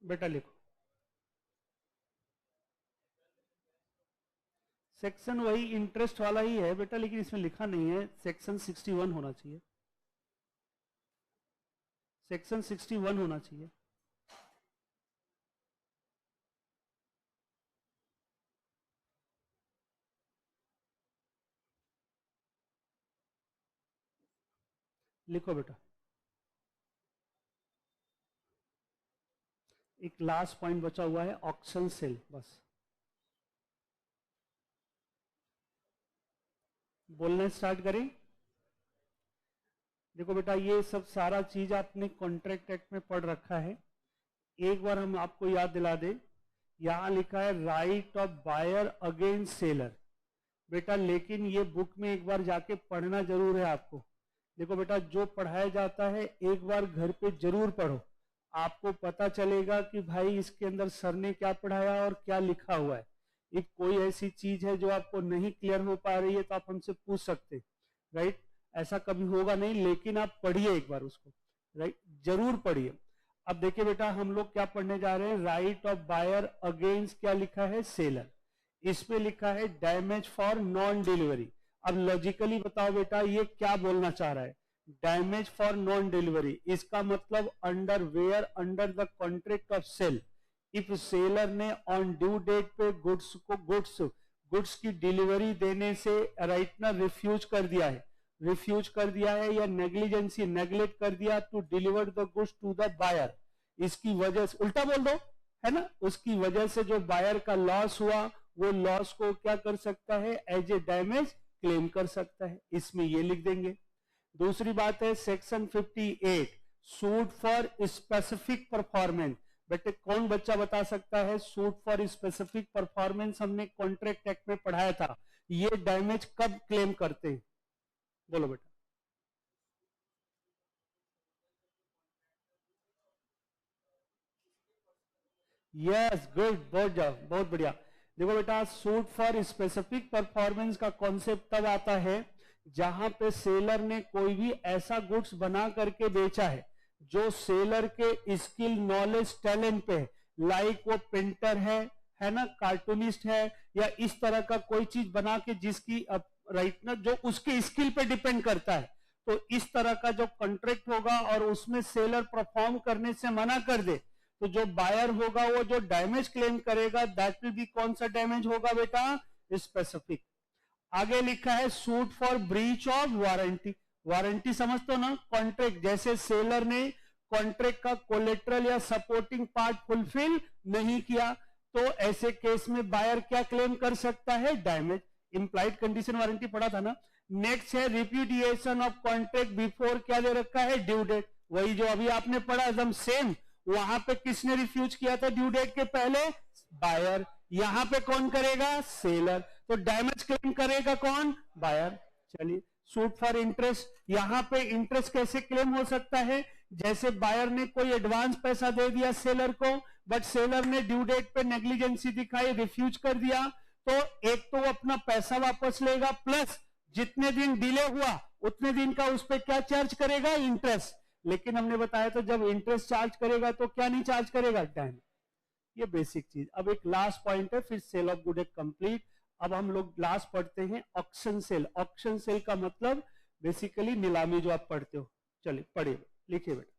बेटा लिखो, सेक्शन वही इंटरेस्ट वाला ही है बेटा, लेकिन इसमें लिखा नहीं है, सेक्शन 61 होना चाहिए, सेक्शन 61 होना चाहिए। लिखो बेटा, एक लास्ट पॉइंट बचा हुआ है, ऑक्शन सेल, बस बोलना स्टार्ट करें। देखो बेटा, ये सब सारा चीज आपने कॉन्ट्रैक्ट एक्ट में पढ़ रखा है, एक बार हम आपको याद दिला दें। यहां लिखा है right of buyer against seller, बेटा लेकिन ये बुक में एक बार जाके पढ़ना जरूर है आपको। देखो बेटा, जो पढ़ाया जाता है एक बार घर पे जरूर पढ़ो, आपको पता चलेगा कि भाई इसके अंदर सर ने क्या पढ़ाया और क्या लिखा हुआ है। एक कोई ऐसी चीज है जो आपको नहीं क्लियर हो पा रही है तो आप हमसे पूछ सकते, राइट, ऐसा कभी होगा नहीं, लेकिन आप पढ़िए एक बार उसको, राइट, जरूर पढ़िए। अब देखिए बेटा, हम लोग क्या पढ़ने जा रहे हैं, राइट ऑफ बायर अगेंस्ट क्या लिखा है, सेलर, इसमें लिखा है डैमेज फॉर नॉन डिलीवरी। अब लॉजिकली बताओ बेटा, ये क्या बोलना चाह रहा है, डैमेज फॉर नॉन डिलीवरी, इसका मतलब under where under the contract of sale, if seller ने ऑन ड्यू डेट पे गुड्स गुड्स की डिलीवरी देने से राइटनर रिफ्यूज कर दिया है या नेग्लिजेंसी नेग्लेक्ट कर दिया to deliver the goods to the buyer, इसकी वजह से उल्टा बोल दो, है ना, उसकी वजह से जो बायर का लॉस हुआ वो लॉस को क्या कर सकता है, एज ए डैमेज क्लेम कर सकता है, इसमें ये लिख देंगे। दूसरी बात है section 58 suit for specific performance. बेटे कौन बच्चा बता सकता है सूट फॉर स्पेसिफिक परफॉर्मेंस, हमने कॉन्ट्रैक्ट एक्ट में पढ़ाया था, ये डैमेज कब क्लेम करते हैं, बोलो बेटा। यस गुड, बहुत बढ़िया। देखो बेटा सूट फॉर स्पेसिफिक परफॉर्मेंस का कॉन्सेप्ट तब आता है जहां पे सेलर ने कोई भी ऐसा गुड्स बना करके बेचा है जो सेलर के स्किल नॉलेज टैलेंट पे है, लाइक वो पेंटर है ना, कार्टूनिस्ट है, या इस तरह का कोई चीज बना के जिसकी राइट ना जो उसके स्किल पे डिपेंड करता है। तो इस तरह का जो कॉन्ट्रैक्ट होगा और उसमें सेलर परफॉर्म करने से मना कर दे तो जो बायर होगा वो जो डैमेज क्लेम करेगा दैट विल बी कौन सा डैमेज होगा बेटा, स्पेसिफिक। आगे लिखा है suit for breach of warranty. Warranty समझते हो ना, कॉन्ट्रैक्ट, जैसे सेलर ने कॉन्ट्रैक्ट का कोलेट्रल या सपोर्टिंग पार्ट फुलफिल नहीं किया तो ऐसे केस में बायर क्या क्लेम कर सकता है, डैमेज। इंप्लाइड कंडीशन वारंटी पढ़ा था ना। नेक्स्ट है रिप्यूडिएशन ऑफ कॉन्ट्रैक्ट बिफोर, क्या दे रखा है, ड्यू डेट, वही जो अभी आपने पढ़ा एकदम सेम। वहां पे किसने रिफ्यूज किया था ड्यू डेट के पहले, बायर। यहां पे कौन करेगा, सेलर। तो डैमेज क्लेम करेगा कौन, बायर। चलिए सूट फॉर इंटरेस्ट, यहां पे इंटरेस्ट कैसे क्लेम हो सकता है, जैसे बायर ने कोई एडवांस पैसा दे दिया सेलर को बट सेलर ने ड्यू डेट पे नेग्लिजेंसी दिखाई, रिफ्यूज कर दिया, तो एक तो वो अपना पैसा वापस लेगा प्लस जितने दिन डिले हुआ उतने दिन का उस पर क्या चार्ज करेगा, इंटरेस्ट। लेकिन हमने बताया तो जब इंटरेस्ट चार्ज करेगा तो क्या नहीं चार्ज करेगा, टाइम। ये बेसिक चीज। अब एक लास्ट पॉइंट है, फिर सेल ऑफ गुड कंप्लीट। अब हम लोग लास्ट पढ़ते हैं ऑक्शन सेल। ऑक्शन सेल का मतलब बेसिकली नीलामी जो आप पढ़ते हो। चलिए पढ़िए, लिखिए बेटा।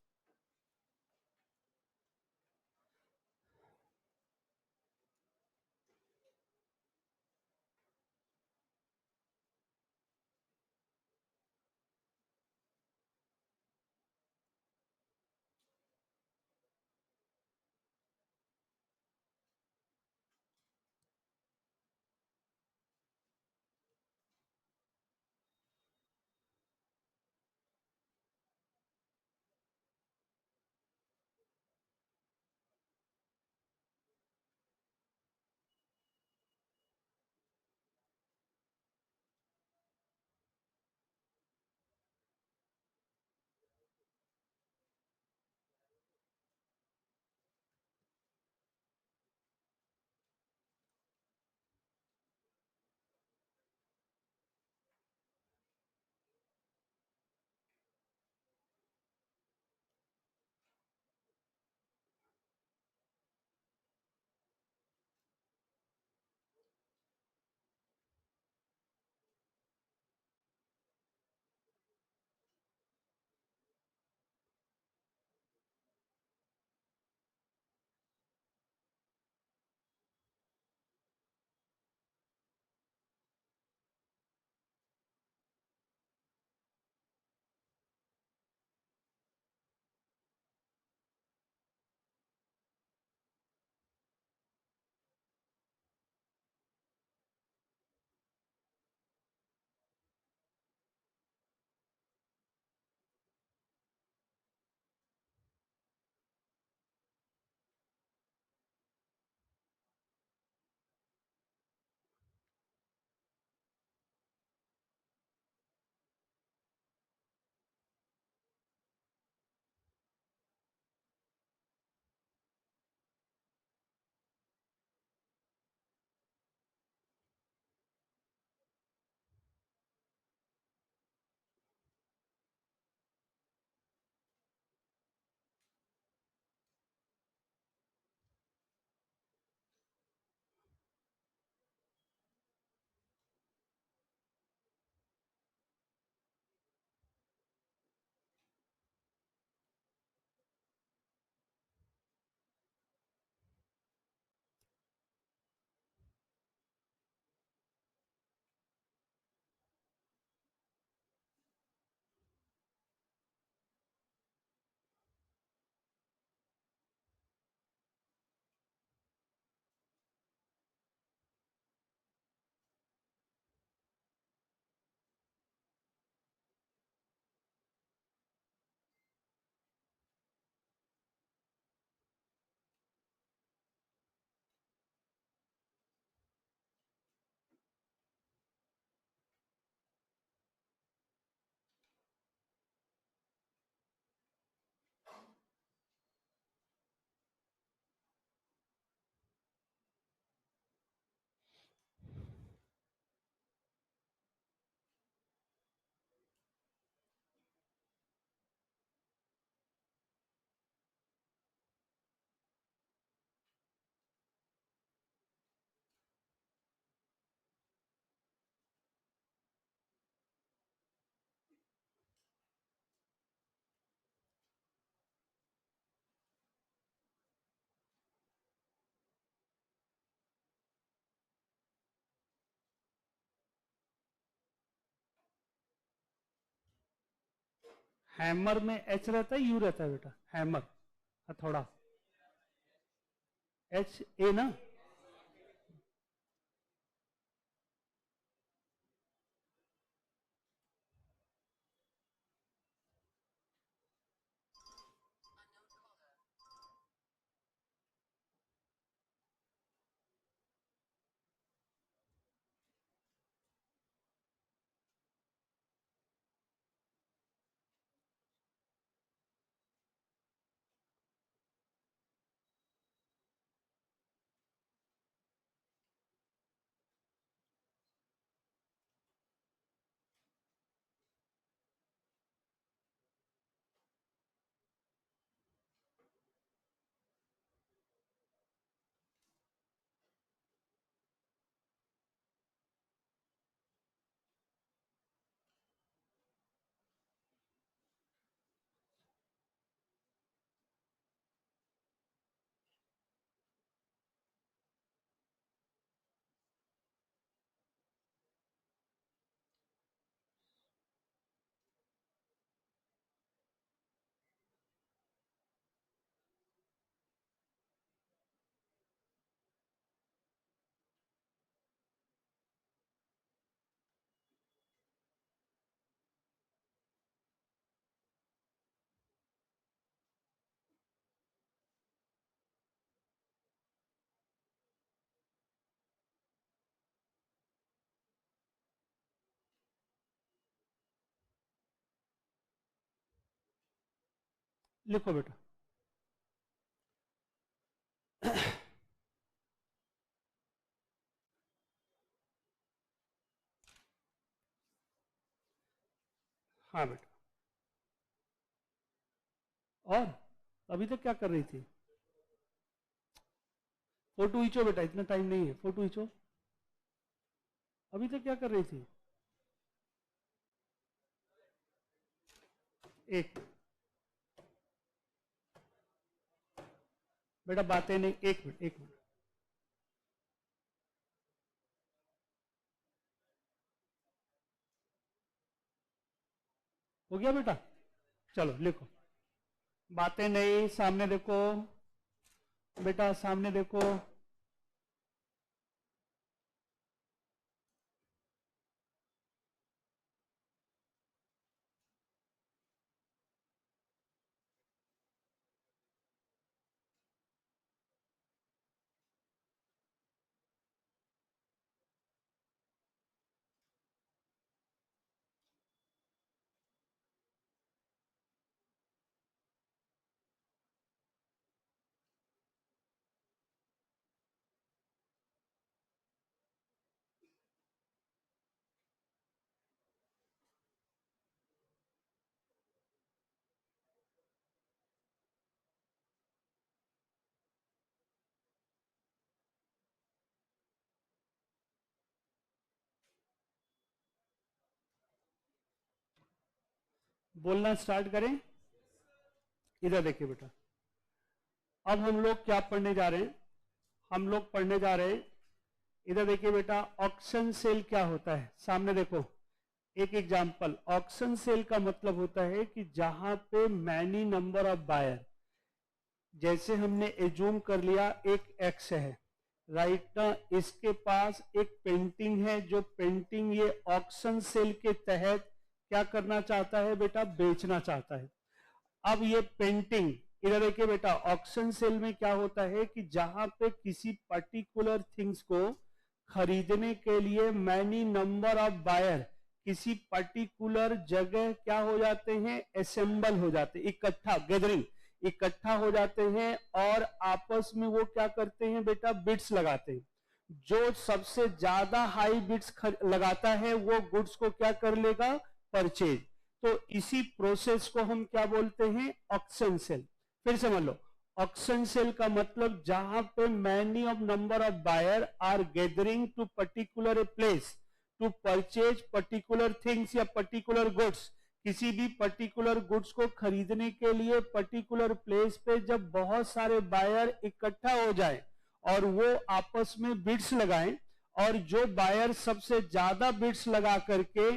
हैमर में एच रहता है यू रहता है बेटा? हैमर, हथौड़ा, एच ए ना? लिखो बेटा। हाँ बेटा। और अभी तक क्या कर रही थी? फोटो खींचो बेटा, इतना टाइम नहीं है, फोटो खींचो। अभी तक क्या कर रही थी? एक बेटा बातें नहीं, एक मिनट एक मिनट। हो गया बेटा? चलो लिखो। बातें नहीं, सामने देखो बेटा, सामने देखो। बोलना स्टार्ट करें। इधर देखिए बेटा, अब हम लोग क्या पढ़ने जा रहे हैं? हम लोग पढ़ने जा रहे हैं, इधर देखिए बेटा, ऑक्शन सेल क्या होता है? सामने देखो, एक एग्जांपल। ऑक्शन सेल का मतलब होता है कि जहां पे मैनी नंबर ऑफ बायर, जैसे हमने एज्यूम कर लिया एक एक्स है, राइट ना, इसके पास एक पेंटिंग है, जो पेंटिंग ये ऑक्शन सेल के तहत क्या करना चाहता है बेटा? बेचना चाहता है। अब ये पेंटिंग, इधर देखिए बेटा, ऑक्शन सेल में क्या होता है कि जहां पे किसी पर्टिकुलर थिंग्स को खरीदने के लिए मैनी नंबर ऑफ बायर किसी पर्टिकुलर जगह क्या हो जाते हैं? असेंबल हो जाते हैं, इकट्ठा, गैदरिंग, इकट्ठा हो जाते हैं और आपस में वो क्या करते हैं बेटा? बिड्स लगाते हैं। जो सबसे ज्यादा हाई बिड्स लगाता है वो गुड्स को क्या कर लेगा? परचेज। तो इसी प्रोसेस को हम क्या बोलते हैं? Auction sale. फिर समझ लो, ऑक्शन सेल का मतलब जहां पे many of number of buyer are gathering to particular place to purchase particular things या पर्टिकुलर गुड्स। किसी भी पर्टिकुलर गुड्स को खरीदने के लिए पर्टिकुलर प्लेस पे जब बहुत सारे बायर इकट्ठा हो जाए और वो आपस में बिड्स लगाएं, और जो बायर सबसे ज्यादा बिड्स लगा करके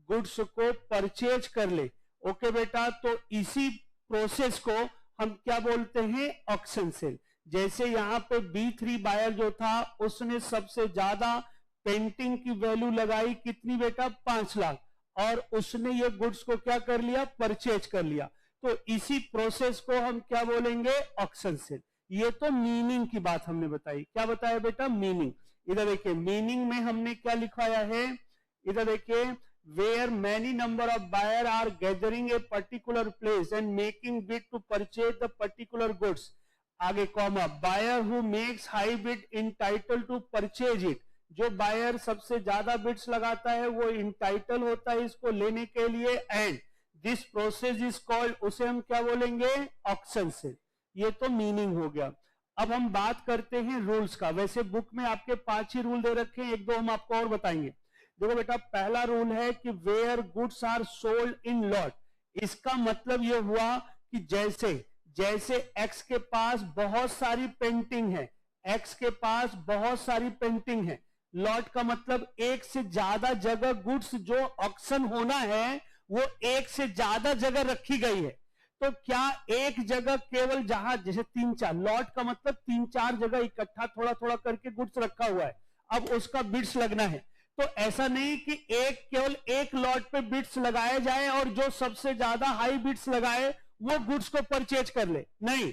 गुड्स को परचेज कर ले, ओके बेटा, तो इसी प्रोसेस को हम क्या बोलते हैं, ऑक्शन सेल। जैसे यहां पे B3 बायर जो था उसने सबसे ज्यादा पेंटिंग की वैल्यू लगाई कितनी बेटा, 5 लाख, और उसने ये गुड्स को क्या कर लिया, परचेज कर लिया। तो इसी प्रोसेस को हम क्या बोलेंगे, ऑक्शन सेल। ये तो मीनिंग की बात हमने बताई। क्या बताया बेटा, मीनिंग। इधर देखिए मीनिंग में हमने क्या लिखवाया है, इधर देखिए, where many number of buyer are gathering a particular place and making bid to purchase the particular goods, आगे comma, buyer who makes high bid entitled to purchase it, जो बायर सबसे ज्यादा बिड्स लगाता है वो इंटाइटल होता है इसको लेने के लिए, and this process is called, उसे हम क्या बोलेंगे, ऑक्शन सेल। ये तो मीनिंग हो गया। अब हम बात करते हैं रूल्स का। वैसे बुक में आपके 5 ही रूल दे रखे हैं, 1-2 हम आपको और बताएंगे। देखो बेटा, पहला रूल है कि where goods are sold in lot. इसका मतलब यह हुआ कि जैसे जैसे एक्स के पास बहुत सारी पेंटिंग है, एक्स के पास बहुत सारी पेंटिंग है, लॉट का मतलब एक से ज्यादा जगह गुड्स जो ऑक्शन होना है वो एक से ज्यादा जगह रखी गई है। तो क्या एक जगह केवल जहां जैसे 3-4, लॉट का मतलब 3-4 जगह इकट्ठा थोड़ा थोड़ा करके गुड्स रखा हुआ है, अब उसका बिड्स लगना है। तो ऐसा नहीं कि केवल एक लॉट पे बिड्स लगाए जाए और जो सबसे ज्यादा हाई बिड्स लगाए वो गुड्स को परचेज कर ले, नहीं।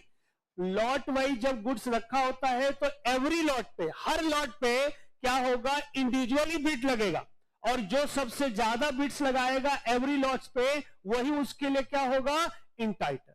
लॉट वाइज जब गुड्स रखा होता है तो एवरी लॉट पे, हर लॉट पे क्या होगा, इंडिविजुअली बिड लगेगा, और जो सबसे ज्यादा बिड्स लगाएगा एवरी लॉट्स पे वही उसके लिए क्या होगा, इंटाइटल।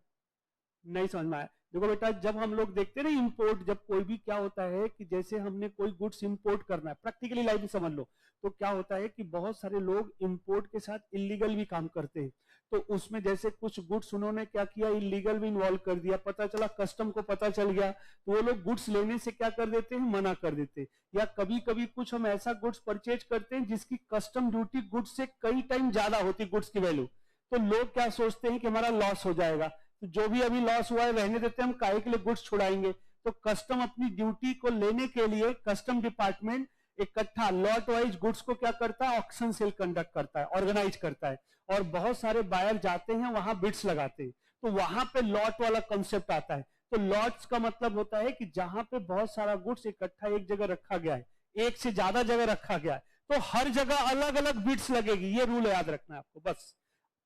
नहीं समझ में आया? देखो बेटा, जब हम लोग देखते हैं ना इंपोर्ट, जब कोई भी क्या होता है कि जैसे हमने कोई गुड्स इंपोर्ट करना है, प्रैक्टिकली लाइफ में समझ लो, तो क्या होता है कि बहुत सारे लोग इंपोर्ट के साथ इलीगल भी काम करते हैं। तो उसमें जैसे कुछ गुड्स उन्होंने क्या किया, इलीगल भी इन्वॉल्व कर दिया, पता चला कस्टम को पता चल गया, तो वो लोग गुड्स लेने से क्या कर देते हैं, मना कर देते हैं। या कभी कभी कुछ हम ऐसा गुड्स परचेज करते हैं जिसकी कस्टम ड्यूटी गुड्स से कई टाइम ज्यादा होती है, गुड्स की वैल्यू। तो लोग क्या सोचते हैं कि हमारा लॉस हो जाएगा, तो जो भी अभी लॉस हुआ है रहने देते हैं, हम काहे के लिए गुड्स छुड़ाएंगे। तो कस्टम अपनी ड्यूटी को लेने के लिए कस्टम डिपार्टमेंट इकट्ठा लॉट वाइज गुड्स को क्या करता है, ऑक्शन सेल कंडक्ट करता है, ऑर्गेनाइज करता है, और बहुत सारे बायर जाते हैं वहां बिड्स लगाते हैं। तो वहां पे लॉट वाला कंसेप्ट आता है। तो लॉट्स का मतलब होता है कि जहां पे बहुत सारा गुड्स इकट्ठा एक जगह रखा गया है, एक से ज्यादा जगह रखा गया है, तो हर जगह अलग अलग बिड्स लगेगी। ये रूल याद रखना है आपको, बस।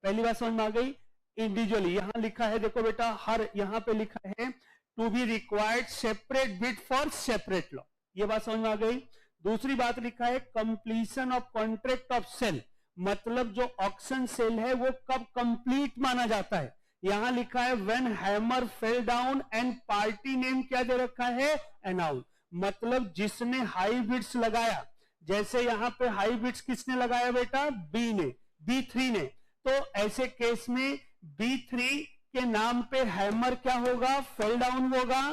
पहली बात समझ में आ गई। इंडिविजुअली यहां लिखा है, देखो बेटा, हर यहां पे लिखा है to be required separate bid for separate lot, ये बात समझ में आ गई। दूसरी बात लिखा है completion of contract of sale, मतलब जो ऑक्शन सेल है वो कब कंप्लीट माना जाता है। यहां लिखा है when hammer fell down and party name क्या दे रखा है, अनाउंस, मतलब जिसने हाई बिड्स लगाया। जैसे यहां पे हाई बिड्स किसने लगाया बेटा, बी ने, B3 ने, तो ऐसे केस में B3 के नाम पे हैमर क्या होगा, फेल डाउन होगा,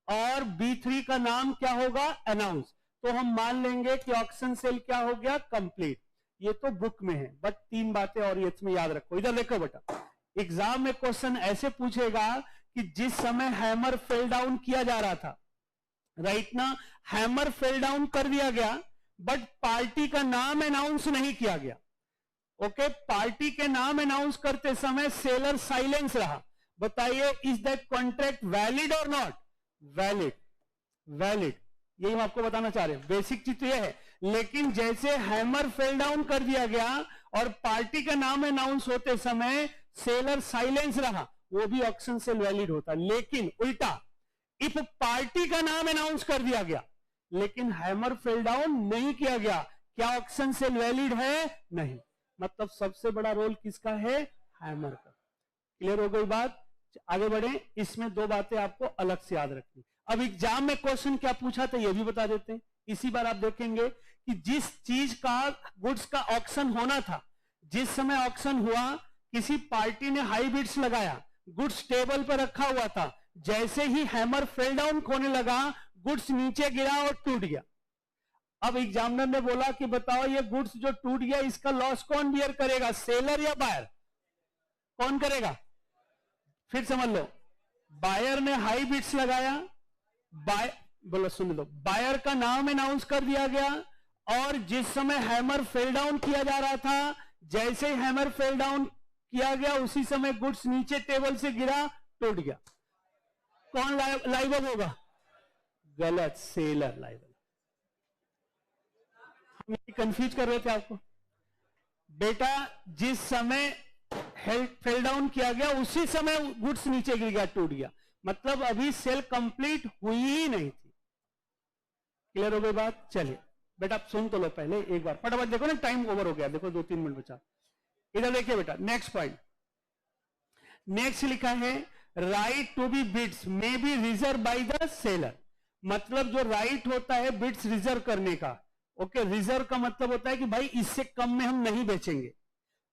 और B3 का नाम क्या होगा, अनाउंस। तो हम मान लेंगे कि ऑक्शन सेल क्या हो गया, कंप्लीट। ये तो बुक में है, बट 3 बातें और ये इसमें याद रखो। इधर देखो बेटा, एग्जाम में क्वेश्चन ऐसे पूछेगा कि जिस समय हैमर फेल डाउन किया जा रहा था, राइट ना, हैमर फेल डाउन कर दिया गया, बट पार्टी का नाम अनाउंस नहीं किया गया। ओके, पार्टी के नाम अनाउंस करते समय सेलर साइलेंस रहा। बताइए, इज दैट कॉन्ट्रैक्ट वैलिड और नॉट वैलिड? वैलिड, यही हम आपको बताना चाह रहे हैं। बेसिक चीज तो यह है। लेकिन जैसे हैमर फेल डाउन कर दिया गया और पार्टी का नाम अनाउंस होते समय सेलर साइलेंस रहा, वो भी ऑक्शन सेल वैलिड होता। लेकिन उल्टा, इफ पार्टी का नाम अनाउंस कर दिया गया लेकिन हैमर फेल डाउन नहीं किया गया, क्या ऑक्शन सेल वैलिड है? नहीं। मतलब सबसे बड़ा रोल किसका है, हैमर का। क्लियर हो गई बात? आगे बढ़े। इसमें 2 बातें आपको अलग से याद रखनी। अब एग्जाम में क्वेश्चन क्या पूछा था ये भी बता देते हैं। इसी बार आप देखेंगे कि जिस चीज का गुड्स का ऑक्शन होना था, जिस समय ऑक्शन हुआ, किसी पार्टी ने हाई बिड्स लगाया, गुड्स टेबल पर रखा हुआ था, जैसे ही हैमर फेल डाउन होने लगा, गुड्स नीचे गिरा और टूट गया। अब एग्जामिनर ने बोला कि बताओ ये गुड्स जो टूट गया इसका लॉस कौन बियर करेगा, सेलर या बायर? कौन करेगा? फिर समझ लो, बायर ने हाई बिड्स लगाया, बोलो सुन लो, बायर का नाम अनाउंस कर दिया गया, और जिस समय हैमर फेल डाउन किया जा रहा था, जैसे ही हैमर फेल डाउन किया गया उसी समय गुड्स नीचे टेबल से गिरा, टूट गया, कौन लाइबल होगा? गलत, सेलर लाइबल। हम कंफ्यूज कर रहे थे आपको बेटा, जिस समय फेल डाउन किया गया उसी समय गुड्स नीचे गिर गया, टूट गया, मतलब अभी सेल कंप्लीट हुई ही नहीं थी। क्लियर हो गई बात? चलिए बेटा आप सुन तो लो पहले एक बार, फटाफट देखो ना, टाइम ओवर हो गया, देखो 2-3 मिनट बचा। इधर देखिए बेटा, नेक्स्ट पॉइंट, नेक्स्ट लिखा है right to be bids may be reserve by the seller. मतलब जो राइट होता है बिड्स रिजर्व करने का, ओके, रिजर्व का मतलब होता है कि भाई इससे कम में हम नहीं बेचेंगे,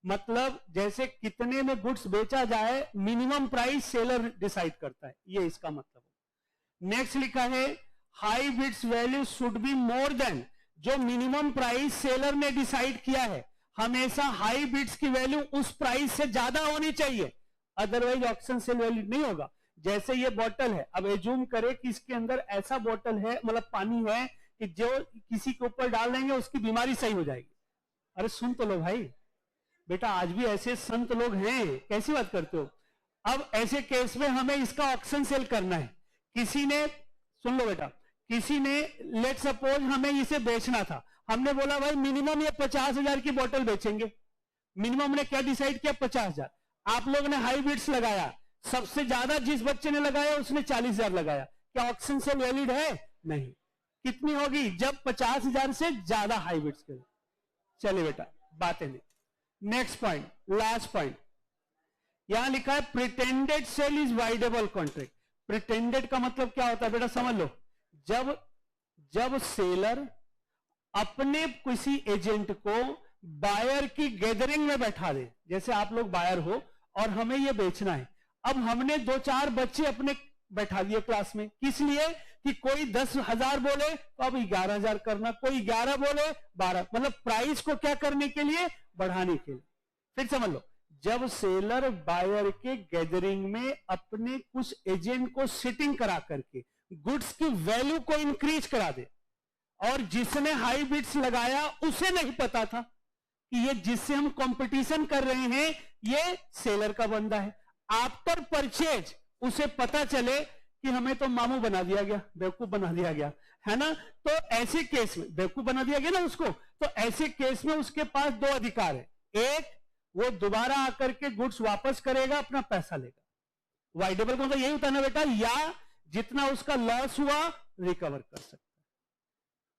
मतलब जैसे कितने में गुड्स बेचा जाए मिनिमम प्राइस सेलर डिसाइड करता है, ये इसका मतलब है। नेक्स्ट लिखा है high bids value should be more than, जो मिनिमम प्राइस सेलर ने डिसाइड किया है हमेशा हाई बिड्स की वैल्यू उस प्राइस से ज्यादा होनी चाहिए, अदरवाइज ऑक्शन सेल वैल्यू नहीं होगा। जैसे ये बोतल है, अब एज्यूम करें कि इसके अंदर ऐसा बोतल है, मतलब पानी है कि जो किसी के ऊपर डाल देंगे उसकी बीमारी सही हो जाएगी। अरे सुन तो लो भाई, बेटा आज भी ऐसे संत लोग हैं, कैसी बात करते हो। अब ऐसे केस में हमें इसका ऑक्शन सेल करना है। किसी ने, सुन लो बेटा, किसी ने लेट सपोज हमें इसे बेचना था, हमने बोला भाई मिनिमम ये 50,000 की बोतल बेचेंगे, मिनिमम ने क्या डिसाइड किया? 50,000। आप लोग ने हाई बिड्स लगाया, सबसे ज्यादा जिस बच्चे ने लगाया उसने 40,000 लगाया, क्या ऑक्शन सेल वैलिड है? नहीं। कितनी होगी? जब 50,000 से ज्यादा हाई बिड्स करें। चलिए बेटा बातें नहीं। नेक्स्ट पॉइंट, लास्ट पॉइंट, यहां लिखा है pretended sale is voidable contract. Pretended का मतलब क्या होता है बेटा समझ लो, जब सेलर अपने किसी एजेंट को बायर की गैदरिंग में बैठा दे, जैसे आप लोग बायर हो और हमें यह बेचना है, अब हमने 2-4 बच्चे अपने बैठा दिए क्लास में, किस लिए? कि कोई 10,000 बोले तो अब 11,000 करना, कोई 11 बोले 12, मतलब प्राइस को क्या करने के लिए? बढ़ाने के लिए। फिर समझ लो, जब सेलर बायर के गैदरिंग में अपने कुछ एजेंट को सिटिंग करा करके गुड्स की वैल्यू को इंक्रीज करा दे, और जिसने हाई बिड्स लगाया उसे नहीं पता था कि ये जिससे हम कंपटीशन कर रहे हैं ये सेलर का बंदा है, आफ्टर परचेज उसे पता चले कि हमें तो मामू बना दिया गया, बेवकूफ बना दिया गया, है ना। तो ऐसे केस में बेवकूफ बना दिया गया ना उसको, तो ऐसे केस में उसके पास 2 अधिकार है। एक, वो दोबारा आकर के गुड्स वापस करेगा, अपना पैसा लेगा, वाइडेबल का मतलब यही होता है ना बेटा, या जितना उसका लॉस हुआ रिकवर कर सकता है।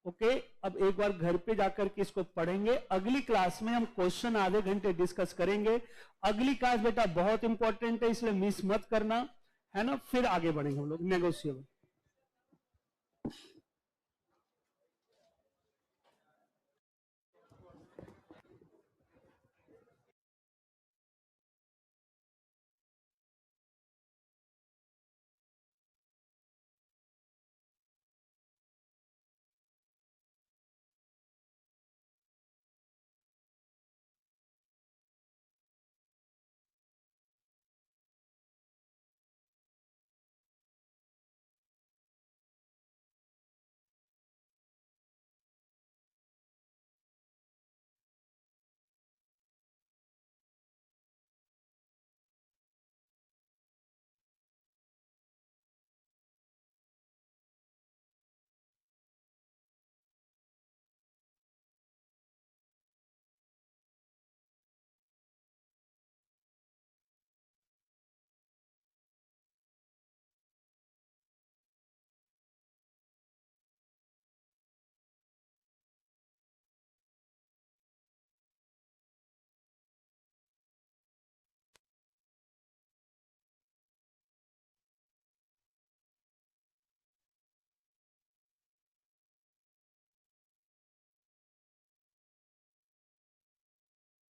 ओके, अब एक बार घर पे जाकर के इसको पढ़ेंगे, अगली क्लास में हम क्वेश्चन आधे घंटे डिस्कस करेंगे। अगली क्लास बेटा बहुत इंपॉर्टेंट है, इसलिए मिस मत करना, है ना। फिर आगे बढ़ेंगे हम लोग नेगोशिएबल।